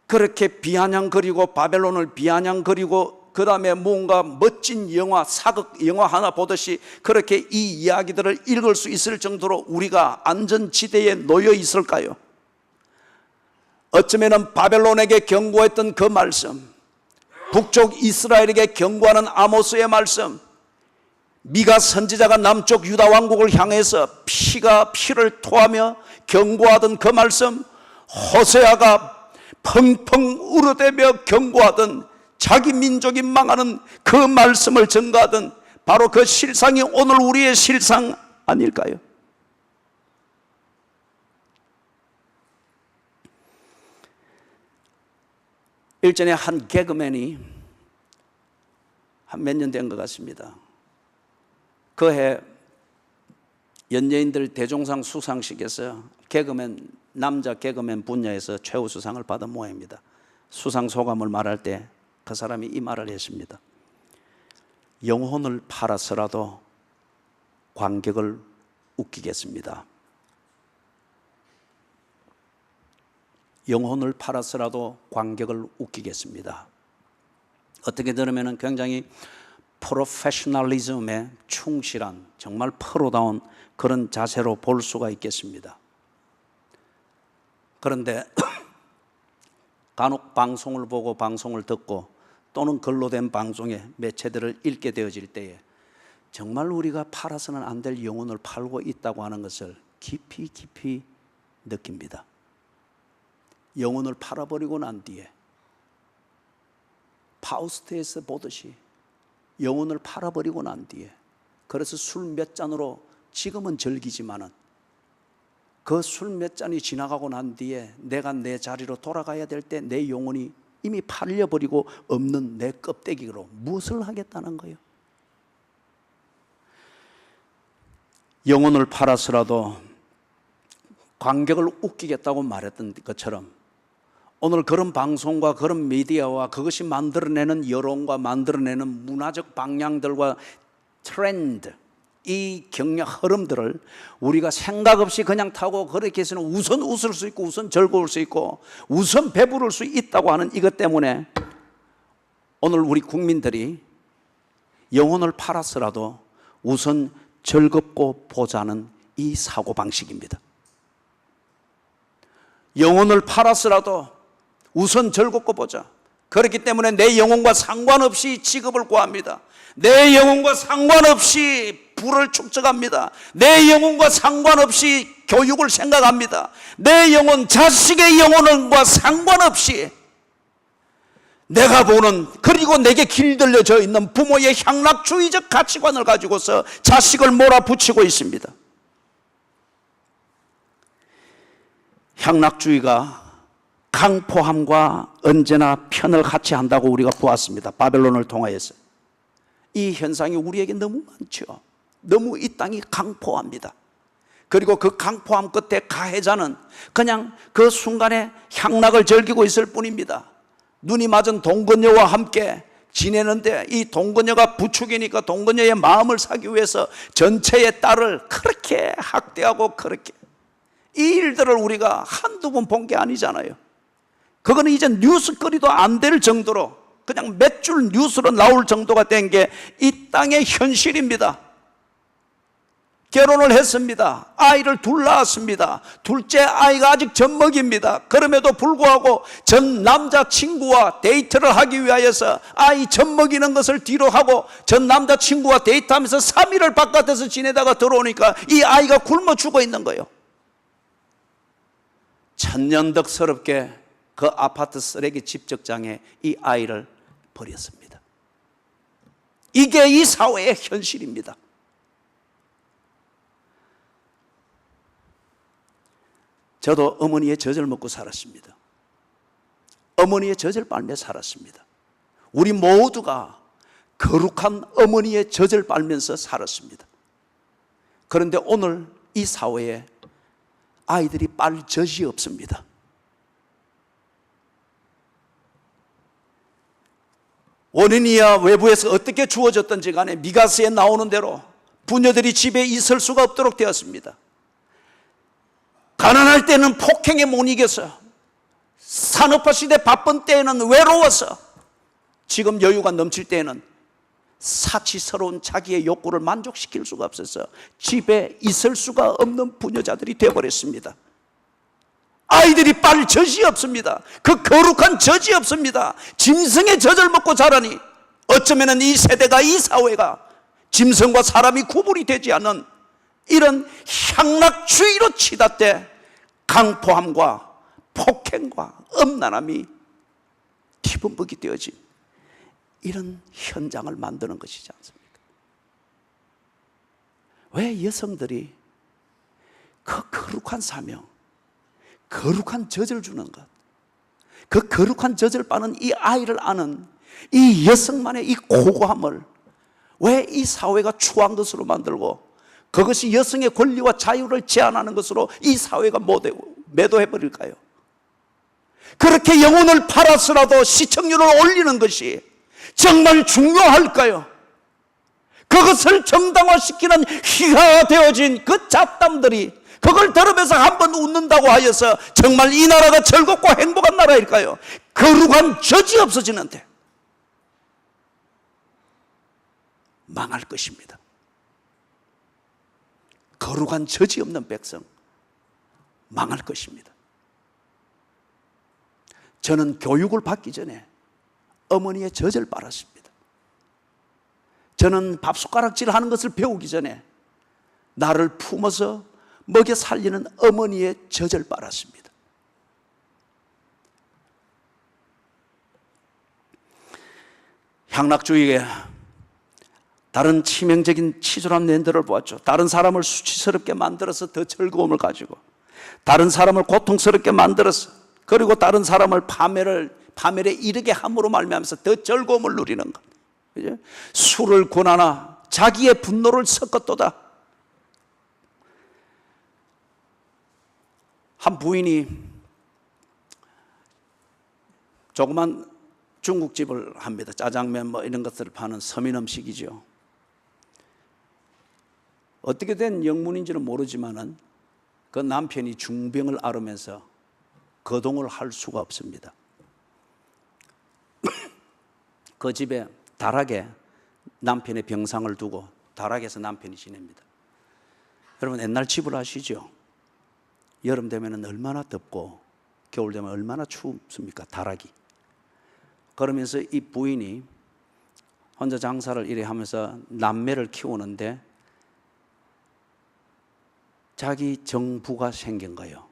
그렇게 비아냥거리고 바벨론을 비아냥거리고 그 다음에 뭔가 멋진 영화, 사극 영화 하나 보듯이 그렇게 이 이야기들을 읽을 수 있을 정도로 우리가 안전지대에 놓여 있을까요? 어쩌면 바벨론에게 경고했던 그 말씀, 북쪽 이스라엘에게 경고하는 아모스의 말씀, 미가 선지자가 남쪽 유다 왕국을 향해서 피가 피를 토하며 경고하던 그 말씀, 호세아가 펑펑 울어대며 경고하던 자기 민족이 망하는 그 말씀을 전가하던 바로 그 실상이 오늘 우리의 실상 아닐까요? 일전에 한 개그맨이 한 몇 년 된 것 같습니다. 그 해 연예인들 대종상 수상식에서 개그맨, 남자 개그맨 분야에서 최우수상을 받은 모양입니다. 수상 소감을 말할 때 그 사람이 이 말을 했습니다. 영혼을 팔아서라도 관객을 웃기겠습니다. 영혼을 팔아서라도 관객을 웃기겠습니다. 어떻게 들으면 굉장히 프로페셔널리즘에 충실한, 정말 프로다운 그런 자세로 볼 수가 있겠습니다. 그런데 간혹 방송을 보고 방송을 듣고 또는 글로 된 방송의 매체들을 읽게 되어질 때에 정말 우리가 팔아서는 안 될 영혼을 팔고 있다고 하는 것을 깊이 깊이 느낍니다. 영혼을 팔아버리고 난 뒤에 파우스트에서 보듯이 영혼을 팔아버리고 난 뒤에, 그래서 술 몇 잔으로 지금은 즐기지만은 그 술 몇 잔이 지나가고 난 뒤에 내가 내 자리로 돌아가야 될 때 내 영혼이 이미 팔려버리고 없는 내 껍데기로 무엇을 하겠다는 거예요? 영혼을 팔아서라도 관객을 웃기겠다고 말했던 것처럼 오늘 그런 방송과 그런 미디어와 그것이 만들어내는 여론과 만들어내는 문화적 방향들과 트렌드, 이 경력 흐름들을 우리가 생각 없이 그냥 타고 그렇게 해서는 우선 웃을 수 있고 우선 즐거울 수 있고 우선 배부를 수 있다고 하는 이것 때문에 오늘 우리 국민들이 영혼을 팔아서라도 우선 즐겁고 보자는 이 사고방식입니다. 영혼을 팔아서라도 우선 즐겁고 보자. 그렇기 때문에 내 영혼과 상관없이 직업을 구합니다. 내 영혼과 상관없이 부를 축적합니다. 내 영혼과 상관없이 교육을 생각합니다. 내 영혼, 자식의 영혼과 상관없이 내가 보는, 그리고 내게 길들여져 있는 부모의 향락주의적 가치관을 가지고서 자식을 몰아붙이고 있습니다. 향락주의가 강포함과 언제나 편을 같이 한다고 우리가 보았습니다. 바벨론을 통하여서. 이 현상이 우리에게 너무 많죠. 너무 이 땅이 강포합니다. 그리고 그 강포함 끝에 가해자는 그냥 그 순간에 향락을 즐기고 있을 뿐입니다. 눈이 맞은 동거녀와 함께 지내는데 이 동거녀가 부축이니까 동거녀의 마음을 사기 위해서 전체의 딸을 그렇게 학대하고 그렇게, 이 일들을 우리가 한두 번 본 게 아니잖아요. 그거는 이제 뉴스거리도 안 될 정도로 그냥 몇 줄 뉴스로 나올 정도가 된 게 이 땅의 현실입니다. 결혼을 했습니다. 아이를 둘 낳았습니다. 둘째 아이가 아직 젖먹입니다. 그럼에도 불구하고 전 남자친구와 데이트를 하기 위하여서 아이 젖먹이는 것을 뒤로 하고 전 남자친구와 데이트하면서 3일을 바깥에서 지내다가 들어오니까 이 아이가 굶어 죽어 있는 거예요. 천년덕스럽게 그 아파트 쓰레기 집적장에 이 아이를 버렸습니다. 이게 이 사회의 현실입니다. 저도 어머니의 젖을 먹고 살았습니다. 어머니의 젖을 빨며 살았습니다. 우리 모두가 거룩한 어머니의 젖을 빨면서 살았습니다. 그런데 오늘 이 사회에 아이들이 빨 젖이 없습니다. 원인이야 외부에서 어떻게 주어졌든지 간에 미가서에 나오는 대로 부녀들이 집에 있을 수가 없도록 되었습니다. 가난할 때는 폭행에 못 이겨서, 산업화 시대 바쁜 때에는 외로워서, 지금 여유가 넘칠 때에는 사치스러운 자기의 욕구를 만족시킬 수가 없어서 집에 있을 수가 없는 부녀자들이 되어버렸습니다. 아이들이 빨 젖이 없습니다. 그 거룩한 젖이 없습니다. 짐승의 젖을 먹고 자라니 어쩌면 이 세대가, 이 사회가 짐승과 사람이 구분이 되지 않는 이런 향락주의로 치닫되 강포함과 폭행과 음란함이 뒤범벅이 되어진 이런 현장을 만드는 것이지 않습니까? 왜 여성들이 그 거룩한 사명, 거룩한 젖을 주는 것, 그 거룩한 젖을 빠는 이 아이를 아는 이 여성만의 이 고고함을 왜 이 사회가 추한 것으로 만들고 그것이 여성의 권리와 자유를 제한하는 것으로 이 사회가 매도해버릴까요? 그렇게 영혼을 팔아서라도 시청률을 올리는 것이 정말 중요할까요? 그것을 정당화시키는 희화가 되어진 그 잡담들이 그걸 들으면서 한번 웃는다고 하여서 정말 이 나라가 즐겁고 행복한 나라일까요? 거룩한 젖이 없어지는데 망할 것입니다. 거룩한 젖이 없는 백성 망할 것입니다. 저는 교육을 받기 전에 어머니의 젖을 빨았습니다. 저는 밥숟가락질 하는 것을 배우기 전에 나를 품어서 먹여 살리는 어머니의 젖을 빨았습니다. 향락주의에 다른 치명적인 치졸한 낸들을 보았죠. 다른 사람을 수치스럽게 만들어서 더 즐거움을 가지고, 다른 사람을 고통스럽게 만들어서, 그리고 다른 사람을 파멸에 이르게 함으로 말미암아서 더 즐거움을 누리는 것. 그죠? 술을 권하나 자기의 분노를 섞었도다. 한 부인이 조그만 중국집을 합니다. 짜장면 뭐 이런 것들을 파는 서민 음식이죠. 어떻게 된 영문인지는 모르지만은 그 남편이 중병을 앓으면서 거동을 할 수가 없습니다. 그 집에 다락에 남편의 병상을 두고 다락에서 남편이 지냅니다. 여러분 옛날 집을 아시죠? 여름 되면 얼마나 덥고 겨울 되면 얼마나 춥습니까? 다락이. 그러면서 이 부인이 혼자 장사를 이래 하면서 남매를 키우는데 자기 정부가 생긴 거예요.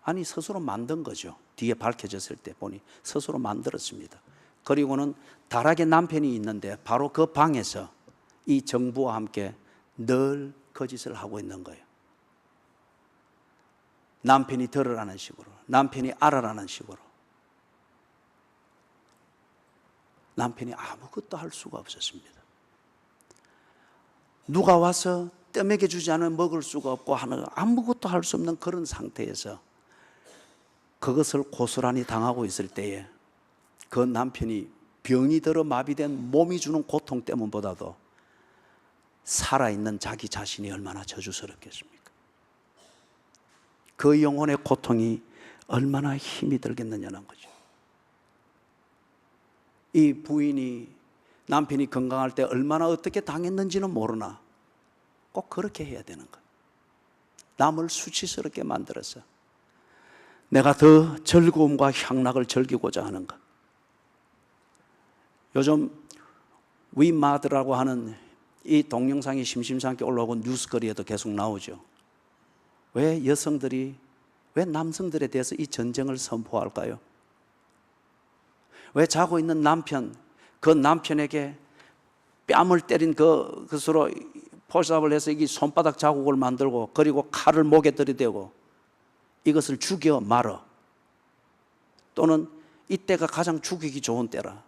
아니 스스로 만든 거죠. 뒤에 밝혀졌을 때 보니 스스로 만들었습니다. 그리고는 다락에 남편이 있는데 바로 그 방에서 이 정부와 함께 늘 거짓을 하고 있는 거예요. 남편이 들으라는 식으로, 남편이 알아라는 식으로. 남편이 아무것도 할 수가 없었습니다. 누가 와서 떼먹여 주지 않으면 먹을 수가 없고 하는 아무것도 할 수 없는 그런 상태에서 그것을 고스란히 당하고 있을 때에 그 남편이 병이 들어 마비된 몸이 주는 고통 때문보다도 살아있는 자기 자신이 얼마나 저주스럽겠습니까? 그 영혼의 고통이 얼마나 힘이 들겠느냐는 거죠. 이 부인이 남편이 건강할 때 얼마나 어떻게 당했는지는 모르나 꼭 그렇게 해야 되는 거예요. 남을 수치스럽게 만들어서 내가 더 즐거움과 향락을 즐기고자 하는 것. 요즘 위마드라고 하는 이 동영상이 심심찮게 올라오고 뉴스거리에도 계속 나오죠. 왜 여성들이, 왜 남성들에 대해서 이 전쟁을 선포할까요? 왜 자고 있는 남편, 그 남편에게 뺨을 때린 그것으로 포샵을 해서 이 손바닥 자국을 만들고 그리고 칼을 목에 들이대고 이것을 죽여 말어, 또는 이때가 가장 죽이기 좋은 때라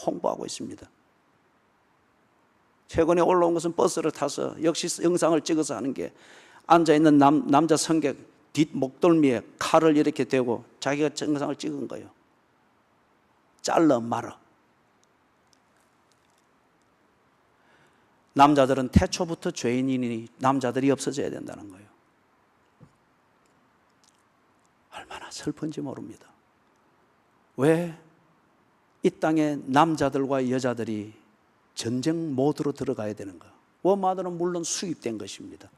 홍보하고 있습니다. 최근에 올라온 것은 버스를 타서 역시 영상을 찍어서 하는 게 앉아있는 남자 승객 뒷 목덜미에 칼을 이렇게 대고 자기가 영상을 찍은 거예요. 잘라 말어. 남자들은 태초부터 죄인이니 남자들이 없어져야 된다는 거예요. 얼마나 슬픈지 모릅니다. 왜 이 땅에 남자들과 여자들이 전쟁 모드로 들어가야 되는가? 워마드는 물론 수입된 것입니다.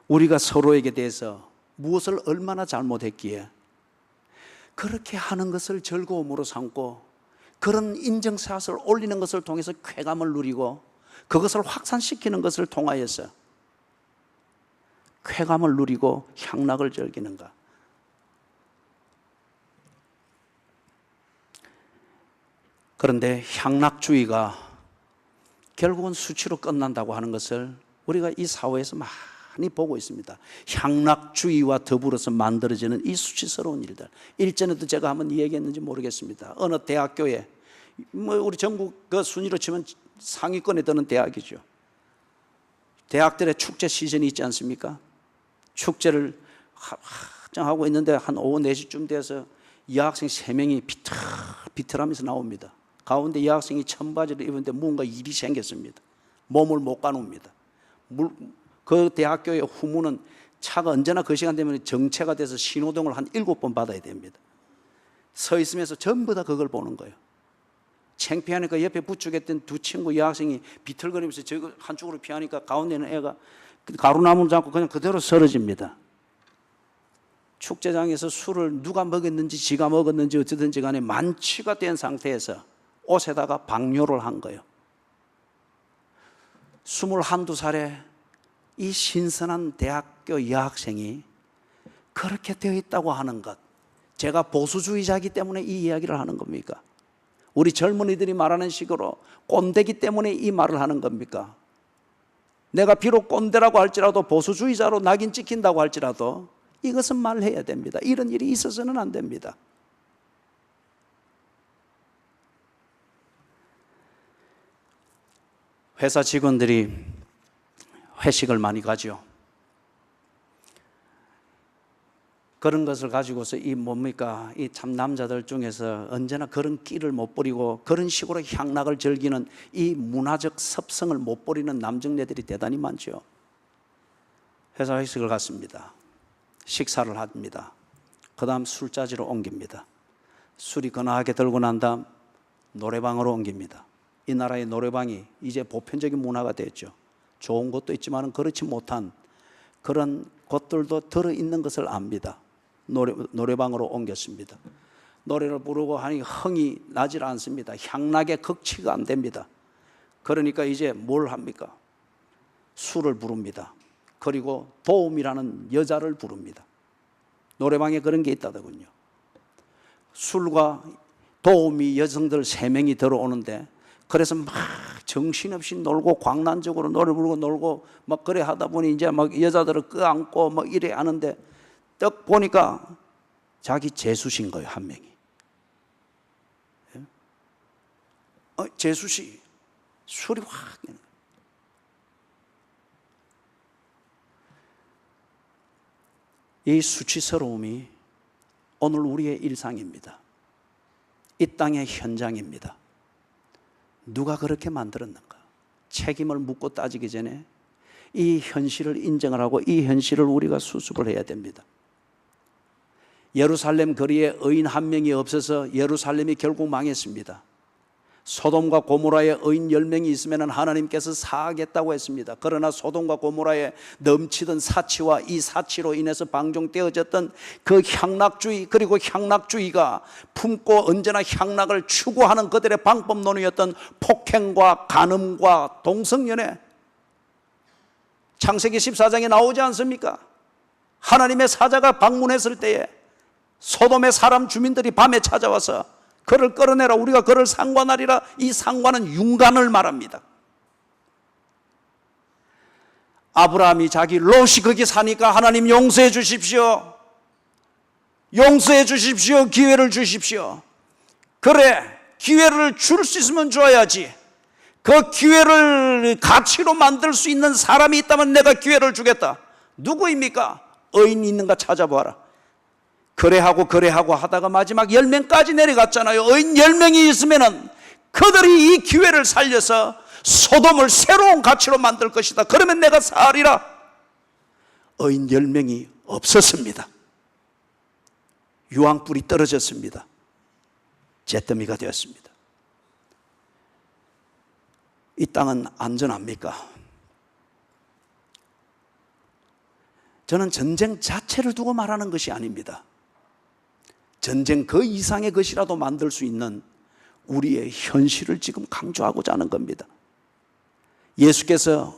우리가 서로에게 대해서 무엇을 얼마나 잘못했기에 그렇게 하는 것을 즐거움으로 삼고 그런 인정샷을 올리는 것을 통해서 쾌감을 누리고 그것을 확산시키는 것을 통하여서 쾌감을 누리고 향락을 즐기는가? 그런데 향락주의가 결국은 수치로 끝난다고 하는 것을 우리가 이 사회에서 많이 보고 있습니다. 향락주의와 더불어서 만들어지는 이 수치스러운 일들. 일전에도 제가 한번 얘기했는지 모르겠습니다. 어느 대학교에 우리 전국 그 순위로 치면 상위권에 드는 대학이죠. 대학들의 축제 시즌이 있지 않습니까? 축제를 하고 있는데 한 오후 4시쯤 돼서 여학생 3명이 비틀하면서 나옵니다. 가운데 여학생이 청바지를 입었는데 뭔가 일이 생겼습니다. 몸을 못 가눕니다. 그 대학교의 후문은 차가 언제나 그 시간 되면 정체가 돼서 신호등을 한 7번 받아야 됩니다. 서 있으면서 전부 다 그걸 보는 거예요. 창피하니까 옆에 부축했던 두 친구 여학생이 비틀거리면서 저거 한쪽으로 피하니까 가운데 있는 애가 가루나무를 잡고 그냥 그대로 쓰러집니다. 축제장에서 술을 누가 먹였는지 지가 먹었는지 어쨌든지 간에 만취가 된 상태에서 옷에다가 방뇨를 한 거예요. 21~22살에 이 신선한 대학교 여학생이 그렇게 되어 있다고 하는 것, 제가 보수주의자이기 때문에 이 이야기를 하는 겁니까? 우리 젊은이들이 말하는 식으로 꼰대기 때문에 이 말을 하는 겁니까? 내가 비록 꼰대라고 할지라도 보수주의자로 낙인 찍힌다고 할지라도 이것은 말해야 됩니다. 이런 일이 있어서는 안 됩니다. 회사 직원들이 회식을 많이 가죠. 그런 것을 가지고서 이 뭡니까? 이 참 남자들 중에서 언제나 그런 끼를 못 버리고 그런 식으로 향락을 즐기는 이 문화적 습성을 못 버리는 남정네들이 대단히 많죠. 회사 회식을 갔습니다. 식사를 합니다. 그 다음 술자리로 옮깁니다. 술이 거나하게 들고 난 다음 노래방으로 옮깁니다. 이 나라의 노래방이 이제 보편적인 문화가 됐죠. 좋은 것도 있지만 그렇지 못한 그런 것들도 들어있는 것을 압니다. 노래방으로 옮겼습니다. 노래를 부르고 하니 흥이 나질 않습니다. 향락의 극치가 안 됩니다. 그러니까 이제 뭘 합니까? 술을 부릅니다. 그리고 도움이라는 여자를 부릅니다. 노래방에 그런 게 있다더군요. 술과 도움이 여성들 3명이 들어오는데 그래서 막 정신없이 놀고 광란적으로 노래 부르고 놀고 막 그래 하다 보니 이제 막 여자들을 끄안고 막 이래 하는데 딱 보니까 자기 재수신 거예요, 한 명이. 재수씨, 술이 확. 이 수치스러움이 오늘 우리의 일상입니다. 이 땅의 현장입니다. 누가 그렇게 만들었는가? 책임을 묻고 따지기 전에 이 현실을 인정을 하고 이 현실을 우리가 수습을 해야 됩니다. 예루살렘 거리에 의인 한 명이 없어서 예루살렘이 결국 망했습니다. 소돔과 고모라에 의인 10명이 있으면 하나님께서 사하겠다고 했습니다. 그러나 소돔과 고모라에 넘치던 사치와 이 사치로 인해서 방종되어졌던 그 향락주의, 그리고 향락주의가 품고 언제나 향락을 추구하는 그들의 방법론이었던 폭행과 간음과 동성연애, 창세기 14장에 나오지 않습니까? 하나님의 사자가 방문했을 때에 소돔의 사람 주민들이 밤에 찾아와서 그를 끌어내라, 우리가 그를 상관하리라. 이 상관은 윤관을 말합니다. 아브라함이 자기 롯이 거기 사니까 하나님 용서해 주십시오, 용서해 주십시오, 기회를 주십시오. 그래, 기회를 줄 수 있으면 줘야지. 그 기회를 가치로 만들 수 있는 사람이 있다면 내가 기회를 주겠다. 누구입니까? 의인이 있는가 찾아보아라. 그래하고 하다가 마지막 10명까지 내려갔잖아요. 의인 10명이 있으면은 그들이 이 기회를 살려서 소돔을 새로운 가치로 만들 것이다. 그러면 내가 사하리라. 의인 10명이 없었습니다. 유황불이 떨어졌습니다. 잿더미가 되었습니다. 이 땅은 안전합니까? 저는 전쟁 자체를 두고 말하는 것이 아닙니다. 전쟁 그 이상의 것이라도 만들 수 있는 우리의 현실을 지금 강조하고자 하는 겁니다. 예수께서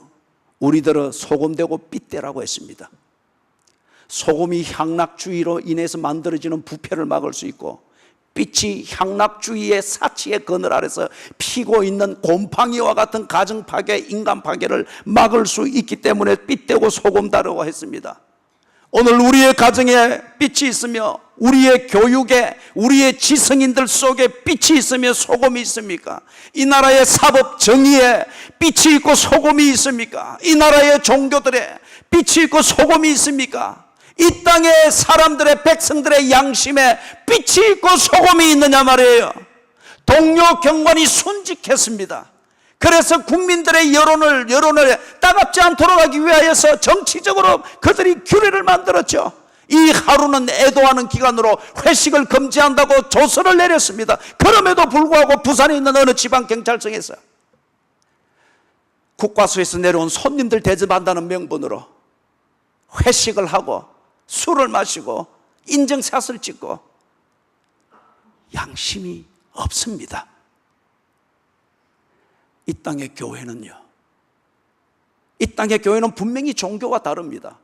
우리들을 소금되고 삐때라고 했습니다. 소금이 향락주의로 인해서 만들어지는 부패를 막을 수 있고, 빛이 향락주의의 사치의 그늘 아래서 피고 있는 곰팡이와 같은 가정 파괴, 인간 파괴를 막을 수 있기 때문에 삐때고 소금다라고 했습니다. 오늘 우리의 가정에 빛이 있으며 우리의 교육에, 우리의 지성인들 속에 빛이 있으며 소금이 있습니까? 이 나라의 사법 정의에 빛이 있고 소금이 있습니까? 이 나라의 종교들에 빛이 있고 소금이 있습니까? 이 땅의 사람들의, 백성들의 양심에 빛이 있고 소금이 있느냐 말이에요. 동료 경관이 순직했습니다. 그래서 국민들의 여론을 따갑지 않도록 하기 위하여서 정치적으로 그들이 규례를 만들었죠. 이 하루는 애도하는 기간으로 회식을 금지한다고 조서를 내렸습니다. 그럼에도 불구하고 부산에 있는 어느 지방경찰청에서 국과수에서 내려온 손님들 대접한다는 명분으로 회식을 하고 술을 마시고 인증샷을 찍고, 양심이 없습니다. 이 땅의 교회는요, 이 땅의 교회는 분명히 종교가 다릅니다.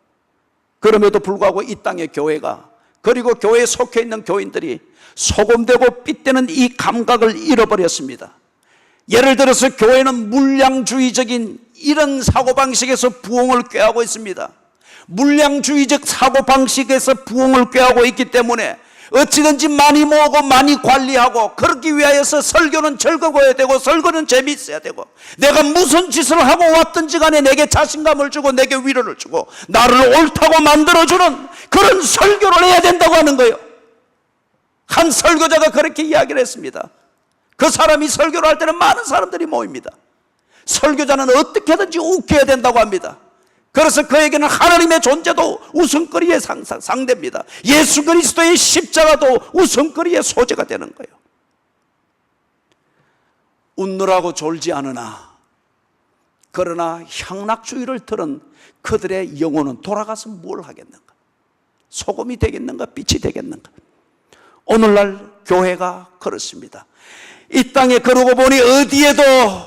그럼에도 불구하고 이 땅의 교회가, 그리고 교회에 속해 있는 교인들이 소금되고 삐때는 이 감각을 잃어버렸습니다. 예를 들어서 교회는 물량주의적인 이런 사고방식에서 부흥을 꾀하고 있습니다. 물량주의적 사고방식에서 부흥을 꾀하고 있기 때문에 어찌든지 많이 모으고 많이 관리하고, 그러기 위하여서 설교는 즐거워야 되고 설교는 재미있어야 되고, 내가 무슨 짓을 하고 왔든지 간에 내게 자신감을 주고 내게 위로를 주고 나를 옳다고 만들어주는 그런 설교를 해야 된다고 하는 거예요. 한 설교자가 그렇게 이야기를 했습니다. 그 사람이 설교를 할 때는 많은 사람들이 모입니다. 설교자는 어떻게든지 웃겨야 된다고 합니다. 그래서 그에게는 하나님의 존재도 웃음거리의 상대입니다. 예수 그리스도의 십자가도 웃음거리의 소재가 되는 거예요. 웃느라고 졸지 않으나, 그러나 향락주의를 들은 그들의 영혼은 돌아가서 뭘 하겠는가? 소금이 되겠는가? 빛이 되겠는가? 오늘날 교회가 그렇습니다. 이 땅에 그러고 보니 어디에도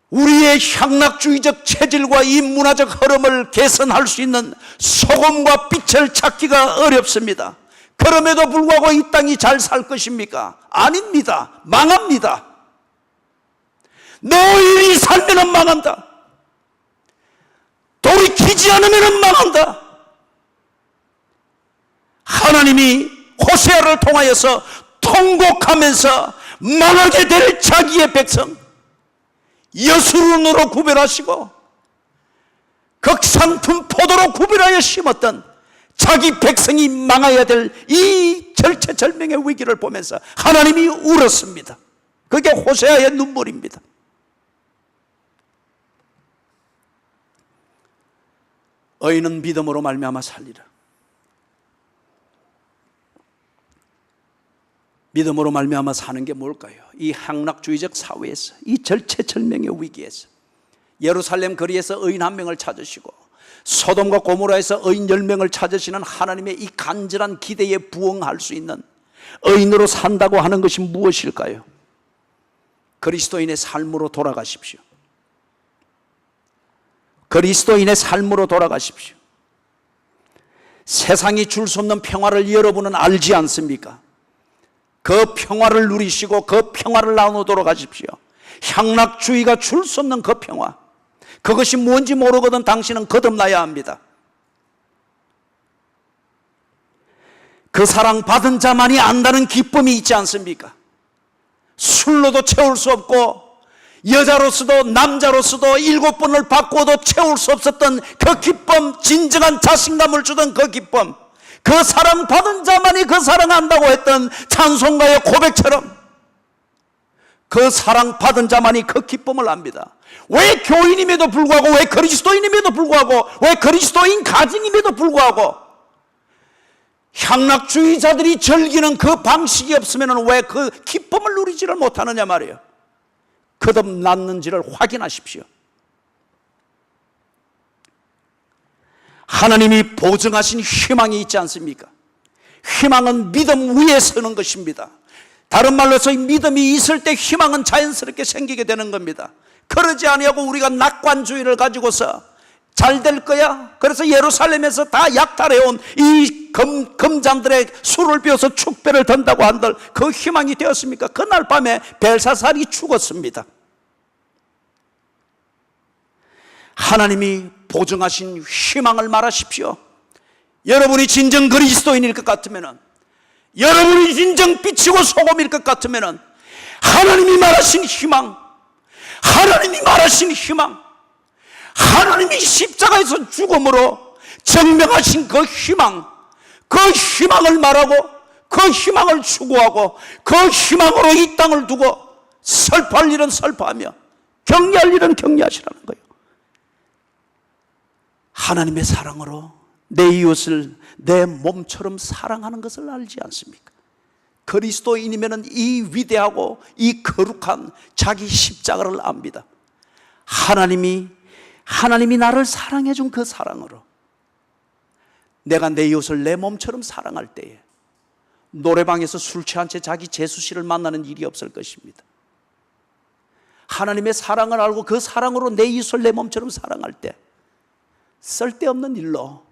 우리의 향락주의적 체질과 이 문화적 흐름을 개선할 수 있는 소금과 빛을 찾기가 어렵습니다. 그럼에도 불구하고 이 땅이 잘 살 것입니까? 아닙니다. 망합니다. 너희들이 살면 망한다. 돌이키지 않으면 망한다. 하나님이 호세아를 통하여서 통곡하면서 망하게 될 자기의 백성, 여수론으로 구별하시고 극상품 포도로 구별하여 심었던 자기 백성이 망해야 될 이 절체절명의 위기를 보면서 하나님이 울었습니다. 그게 호세아의 눈물입니다. 의인은 믿음으로 말미암아 살리라. 믿음으로 말미암아 사는 게 뭘까요? 이 향락주의적 사회에서, 이 절체절명의 위기에서 예루살렘 거리에서 의인 한 명을 찾으시고 소돔과 고모라에서 의인 10명을 찾으시는 하나님의 이 간절한 기대에 부응할 수 있는 의인으로 산다고 하는 것이 무엇일까요? 그리스도인의 삶으로 돌아가십시오. 그리스도인의 삶으로 돌아가십시오. 세상이 줄 수 없는 평화를 여러분은 알지 않습니까? 그 평화를 누리시고 그 평화를 나누도록 하십시오. 향락주의가 줄 수 없는 그 평화, 그것이 뭔지 모르거든 당신은 거듭나야 합니다. 그 사랑 받은 자만이 안다는 기쁨이 있지 않습니까? 술로도 채울 수 없고 여자로서도 남자로서도 7번을 바꾸어도 채울 수 없었던 그 기쁨, 진정한 자신감을 주던 그 기쁨, 그 사랑 받은 자만이 그 사랑한다고 했던 찬송가의 고백처럼 그 사랑 받은 자만이 그 기쁨을 압니다. 왜 교인임에도 불구하고, 왜 그리스도인임에도 불구하고, 왜 그리스도인 가정임에도 불구하고 향락주의자들이 즐기는 그 방식이 없으면 왜 그 기쁨을 누리지를 못하느냐 말이에요. 거듭났는지를 확인하십시오. 하나님이 보증하신 희망이 있지 않습니까? 희망은 믿음 위에 서는 것입니다. 다른 말로 해서 믿음이 있을 때 희망은 자연스럽게 생기게 되는 겁니다. 그러지 아니하고 우리가 낙관주의를 가지고서 잘 될 거야, 그래서 예루살렘에서 다 약탈해온 이 금장들의 술을 비워서 축배를 던다고 한들 그 희망이 되었습니까? 그날 밤에 벨사살이 죽었습니다. 하나님이 보증하신 희망을 말하십시오. 여러분이 진정 그리스도인일 것 같으면, 여러분이 진정 빛이고 소금일 것 같으면 하나님이 말하신 희망, 하나님이 말하신 희망, 하나님이 십자가에서 죽음으로 증명하신 그 희망, 그 희망을 말하고 그 희망을 추구하고 그 희망으로 이 땅을 두고 설파할 일은 설파하며 격려할 일은 격려하시라는 거예요. 하나님의 사랑으로 내 이웃을 내 몸처럼 사랑하는 것을 알지 않습니까? 그리스도인이면 이 위대하고 이 거룩한 자기 십자가를 압니다. 하나님이 나를 사랑해 준 그 사랑으로 내가 내 이웃을 내 몸처럼 사랑할 때에 노래방에서 술 취한 채 자기 재수씨를 만나는 일이 없을 것입니다. 하나님의 사랑을 알고 그 사랑으로 내 이웃을 내 몸처럼 사랑할 때 쓸데없는 일로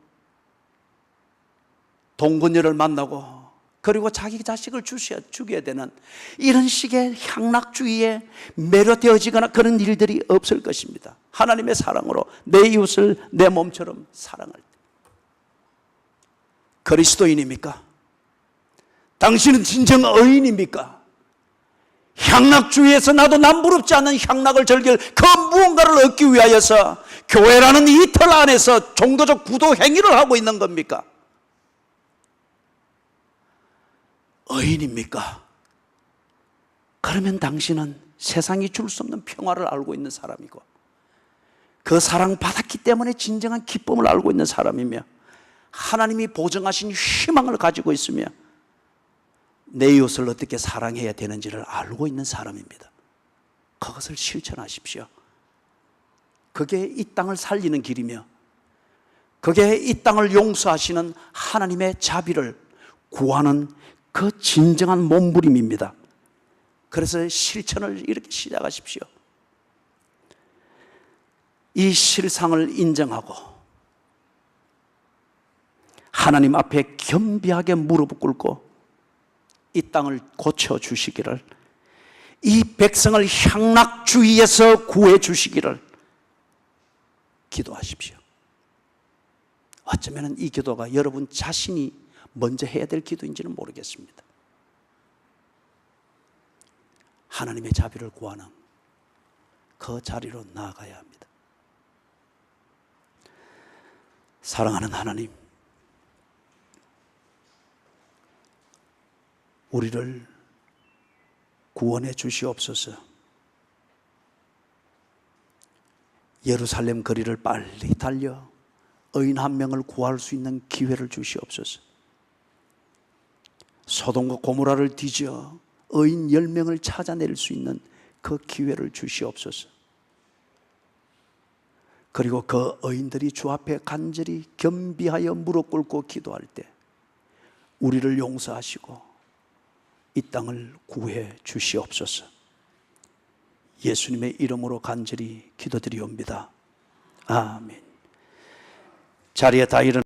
동거녀를 만나고 그리고 자기 자식을 죽여야 되는 이런 식의 향락주의에 매료되어지거나 그런 일들이 없을 것입니다. 하나님의 사랑으로 내 이웃을 내 몸처럼 사랑할 때. 그리스도인입니까? 당신은 진정 의인입니까? 향락주의에서 나도 남부럽지 않은 향락을 즐길 그 무언가를 얻기 위하여서 교회라는 이 틀 안에서 종교적 구도 행위를 하고 있는 겁니까? 의인입니까? 그러면 당신은 세상이 줄 수 없는 평화를 알고 있는 사람이고 그 사랑 받았기 때문에 진정한 기쁨을 알고 있는 사람이며 하나님이 보증하신 희망을 가지고 있으며 내 이웃을 어떻게 사랑해야 되는지를 알고 있는 사람입니다. 그것을 실천하십시오. 그게 이 땅을 살리는 길이며 그게 이 땅을 용서하시는 하나님의 자비를 구하는 그 진정한 몸부림입니다. 그래서 실천을 이렇게 시작하십시오. 이 실상을 인정하고 하나님 앞에 겸비하게 무릎 꿇고 이 땅을 고쳐주시기를, 이 백성을 향락주의에서 구해주시기를 기도하십시오. 어쩌면 이 기도가 여러분 자신이 먼저 해야 될 기도인지는 모르겠습니다. 하나님의 자비를 구하는 그 자리로 나아가야 합니다. 사랑하는 하나님, 우리를 구원해 주시옵소서. 예루살렘 거리를 빨리 달려 의인 한 명을 구할 수 있는 기회를 주시옵소서. 소돔과 고모라를 뒤져 의인 10명을 찾아낼 수 있는 그 기회를 주시옵소서. 그리고 그 의인들이 주 앞에 간절히 겸비하여 무릎 꿇고 기도할 때 우리를 용서하시고 이 땅을 구해 주시옵소서. 예수님의 이름으로 간절히 기도드리옵니다. 아멘. 자리에 다 일어나